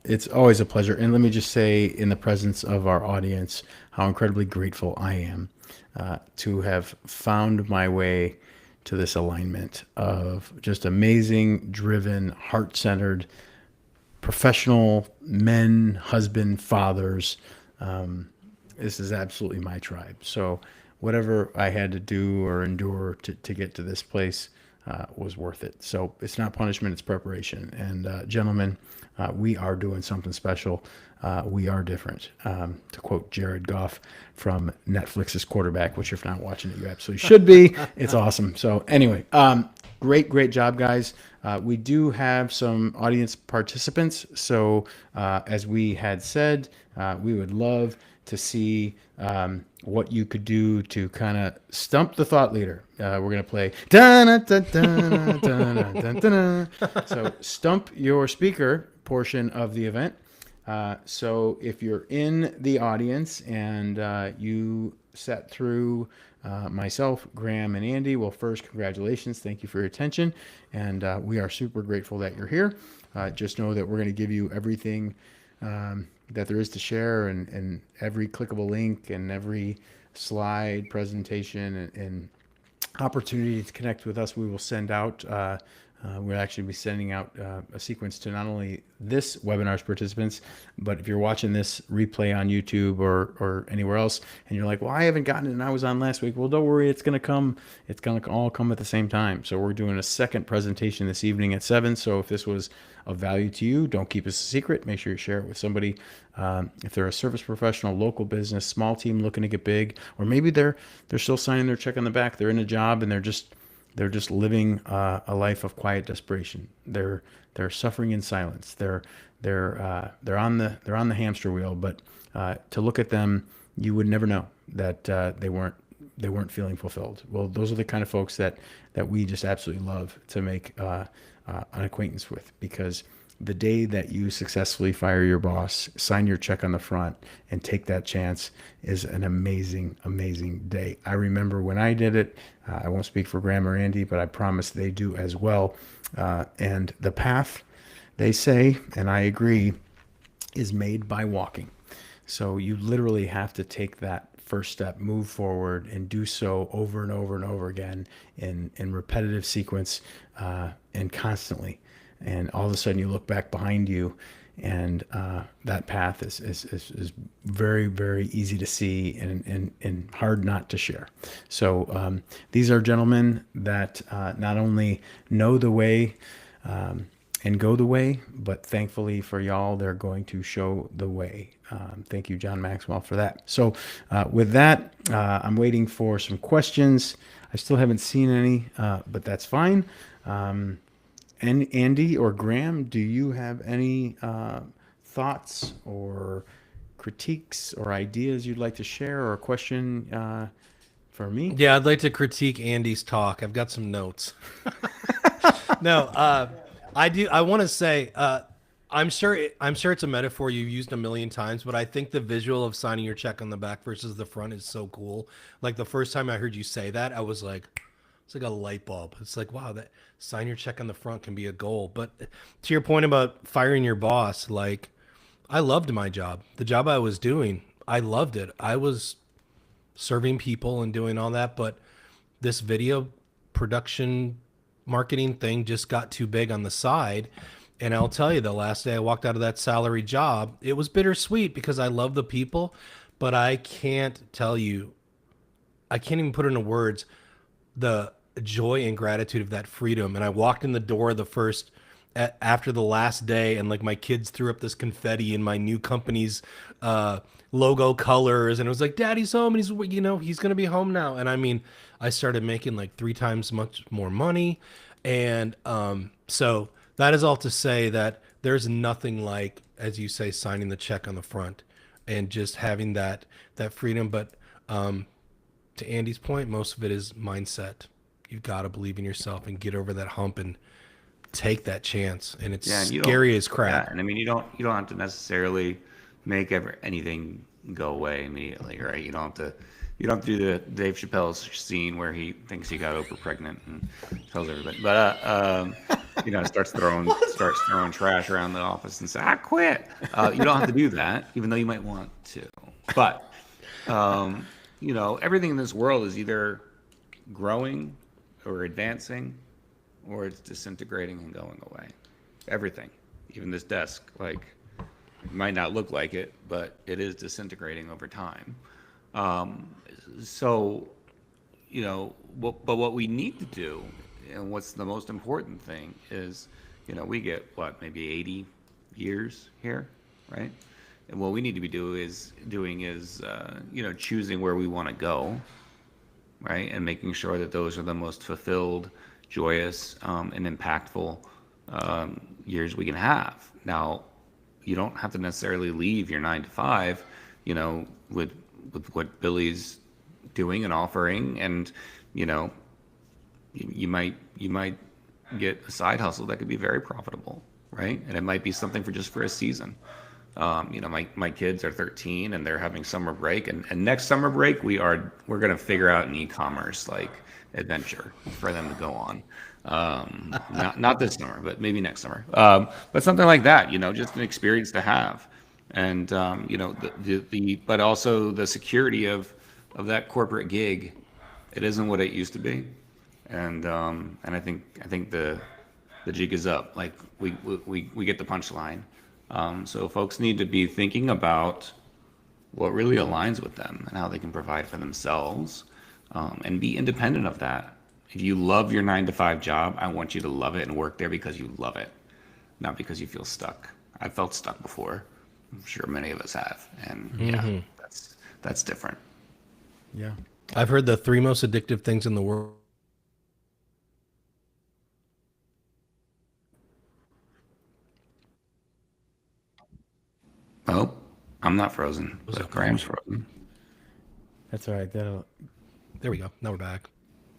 it's always a pleasure. And let me just say, in the presence of our audience, how incredibly grateful I am to have found my way to this alignment of just amazing, driven, heart-centered, professional men, husband, fathers. This is absolutely my tribe. So whatever I had to do or endure to get to this place was worth it. So it's not punishment, it's preparation. And gentlemen, we are doing something special. We are different. To quote Jared Goff from Netflix's Quarterback, which if you're not watching it, you absolutely should be. It's awesome. So anyway, great job, guys. We do have some audience participants. So as we had said, we would love to see what you could do to kind of stump the thought leader. We're going to play. So stump your speaker portion of the event. So if you're in the audience and you sat through myself, Graham, and Andy, well, first, congratulations. Thank you for your attention. And we are super grateful that you're here. Just know that we're going to give you everything that there is to share, and every clickable link and every slide presentation and opportunity to connect with us, we will send out. We'll actually be sending out a sequence to not only this webinar's participants, but if you're watching this replay on YouTube or anywhere else, and you're like, well, I haven't gotten it and I was on last week. Well, don't worry, it's going to come. It's going to all come at the same time. So we're doing a second presentation this evening at 7. So if this was of value to you, don't keep it a secret. Make sure you share it with somebody. If they're a service professional, local business, small team looking to get big, or maybe they're still signing their check on the back. They're in a job and they're just living a life of quiet desperation. They're suffering in silence. They're on the hamster wheel. But to look at them, you would never know that they weren't feeling fulfilled. Well, those are the kind of folks that we just absolutely love to make an acquaintance with, because the day that you successfully fire your boss, sign your check on the front, and take that chance is an amazing, amazing day. I remember when I did it. I won't speak for Graham or Andy, but I promise they do as well. And the path, they say, and I agree, is made by walking. So you literally have to take that first step, move forward, and do so over and over and over again in repetitive sequence and constantly. And all of a sudden you look back behind you, and that path is very, very easy to see and hard not to share. So these are gentlemen that not only know the way and go the way, but thankfully for y'all, they're going to show the way. Thank you, John Maxwell, for that. So with that, I'm waiting for some questions. I still haven't seen any, but that's fine. And Andy or Graham, do you have any thoughts or critiques or ideas you'd like to share, or a question for me?
Yeah, I'd like to critique Andy's talk. I've got some notes. No, I do. I want to say, I'm sure it's a metaphor you've used a million times, but I think the visual of signing your check on the back versus the front is so cool. Like the first time I heard you say that, I was like, it's like a light bulb. It's like, wow, that sign your check on the front can be a goal. But to your point about firing your boss, like I loved my job. The job I was doing, I loved it. I was serving people and doing all that, but this video production marketing thing just got too big on the side. And I'll tell you, the last day I walked out of that salary job, it was bittersweet because I love the people, but I can't tell you, I can't even put into words the joy and gratitude of that freedom. And I walked in the door after the last day, and like my kids threw up this confetti in my new company's logo colors, and it was like, Daddy's home, and he's gonna be home now. And I mean, I started making like 3 times much more money. And so that is all to say that there's nothing like, as you say, signing the check on the front and just having that freedom. But to Andy's point, most of it is mindset. You've got to believe in yourself and get over that hump and take that chance. And it's scary as crap.
Yeah, and I mean, you don't have to necessarily make anything go away immediately, right? You don't have to do the Dave Chappelle's scene where he thinks he got Oprah pregnant and tells everybody. But starts throwing trash around the office and say, "I quit." You don't have to do that, even though you might want to. But everything in this world is either growing or advancing, or it's disintegrating and going away. Everything, even this desk, like, it might not look like it, but it is disintegrating over time. But what we need to do, and what's the most important thing is, we get maybe 80 years here, right? And what we need to be doing is choosing where we want to go, right? And making sure that those are the most fulfilled, joyous, and impactful years we can have. Now, you don't have to necessarily leave your 9 to 5, with what Billy's doing and offering, and you might get a side hustle that could be very profitable, right? And it might be something for a season. My kids are 13 and they're having summer break, and next summer break we're going to figure out an e-commerce like adventure for them to go on. Not this summer, but maybe next summer. But something like that, just an experience to have. And but also the security of that corporate gig, it isn't what it used to be. And I think the jig is up. Like we get the punchline. So folks need to be thinking about what really aligns with them and how they can provide for themselves, and be independent of that. If you love your 9 to 5 job, I want you to love it and work there because you love it, not because you feel stuck. I've felt stuck before. I'm sure many of us have. And that's different.
Yeah.
I've heard the 3 most addictive things in the world.
Oh, I'm not frozen. But Graham's frozen.
That's all right.
There we go. Now we're back.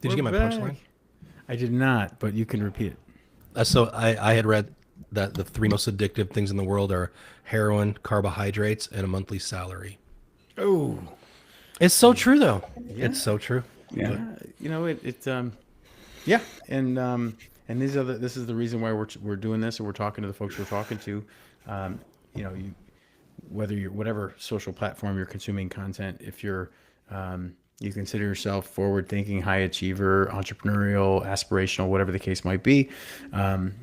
Did you get my punchline?
I did not, but you can repeat it.
So I had read that the 3 most addictive things in the world are heroin, carbohydrates, and a monthly salary.
Oh,
it's so true, though.
Yeah.
It's so true.
Yeah.
Yeah. And this is the reason why we're doing this, and we're talking to the folks we're talking to. Whether you're whatever social platform you're consuming content, if you're You consider yourself forward-thinking, high achiever, entrepreneurial, aspirational, whatever the case might be.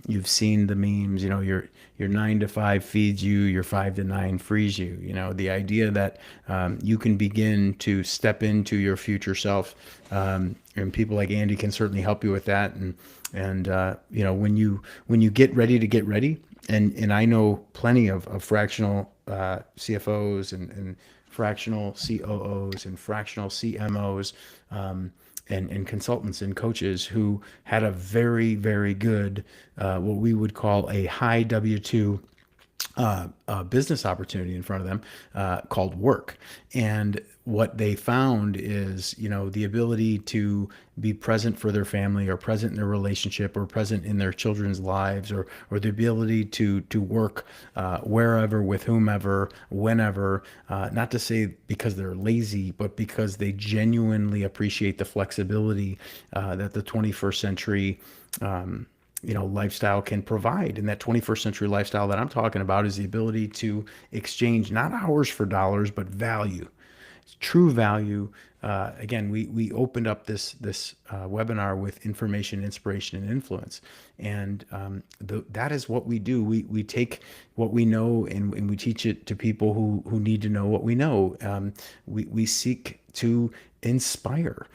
You've seen the memes. Your 9 to 5 feeds you, your 5 to 9 frees you. The idea that you can begin to step into your future self, and people like Andy can certainly help you with that. And when you get ready to get ready, and I know plenty of fractional CFOs and fractional COOs and fractional CMOs, and consultants and coaches who had a very, very good, what we would call a high W-2 business opportunity in front of them, called work. And what they found is, the ability to be present for their family, or present in their relationship, or present in their children's lives, or the ability to work wherever, with whomever, whenever, not to say because they're lazy, but because they genuinely appreciate the flexibility that the 21st century lifestyle can provide. And that 21st century lifestyle that I'm talking about is the ability to exchange not hours for dollars, but value, true value. Again, we opened up this webinar with information, inspiration, and influence. And that is what we do. We take what we know, and we teach it to people who need to know what we know. We seek to inspire.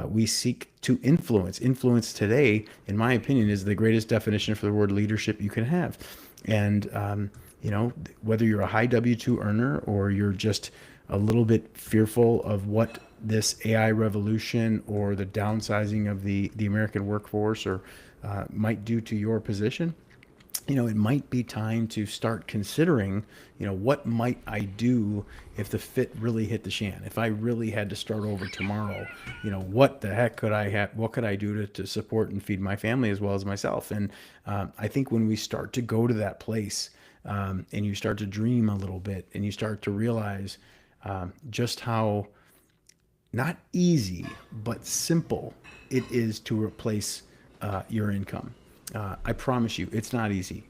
We seek to influence. Influence today, in my opinion, is the greatest definition for the word leadership you can have. And whether you're a high W-2 earner, or you're just a little bit fearful of what this AI revolution or the downsizing of the American workforce or might do to your position, it might be time to start considering, what might I do if the fit really hit the shan? If I really had to start over tomorrow, what the heck could I have? What could I do to support and feed my family as well as myself? And I think when we start to go to that place, and you start to dream a little bit, and you start to realize just how not easy, but simple it is to replace your income. I promise you, it's not easy.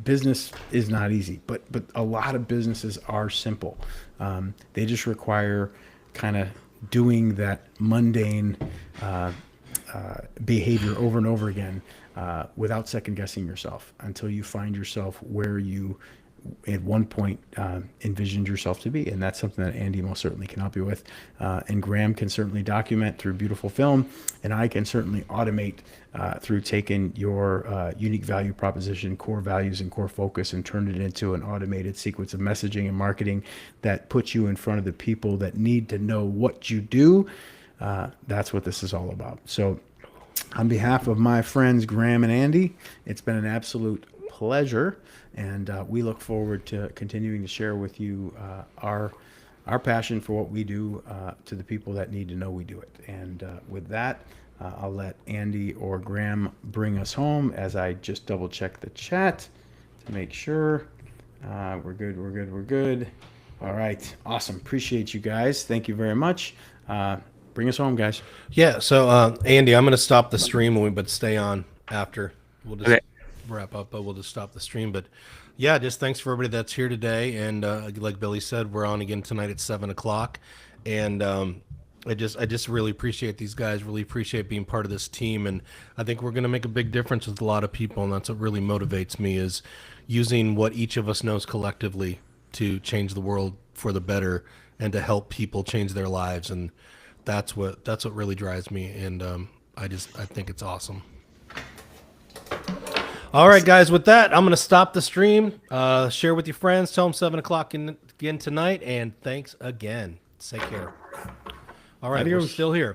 Business is not easy, but a lot of businesses are simple. They just require kind of doing that mundane behavior over and over again, without second guessing yourself, until you find yourself where you at one point envisioned yourself to be. And that's something that Andy most certainly can help you with. And Graham can certainly document through beautiful film. And I can certainly automate through taking your unique value proposition, core values, and core focus, and turn it into an automated sequence of messaging and marketing that puts you in front of the people that need to know what you do. That's what this is all about. So on behalf of my friends Graham and Andy, it's been an absolute pleasure. And we look forward to continuing to share with you our passion for what we do to the people that need to know we do it. And with that, I'll let Andy or Graham bring us home, as I just double check the chat to make sure we're good. All right. Awesome. Appreciate you guys. Thank you very much. Bring us home, guys.
Yeah. So, Andy, I'm going to stop the stream, but stay on after. We'll just wrap up, but we'll just stop the stream. But yeah, just thanks for everybody that's here today. And like Billy said, we're on again tonight at 7:00. And I just really appreciate these guys, really appreciate being part of this team. And I think we're going to make a big difference with a lot of people. And that's what really motivates me, is using what each of us knows collectively to change the world for the better and to help people change their lives. And that's what really drives me. And I think it's awesome. All right, guys, with that, I'm going to stop the stream. Share with your friends. Tell them 7:00 again tonight. And thanks again. Take care. All right, we're still here.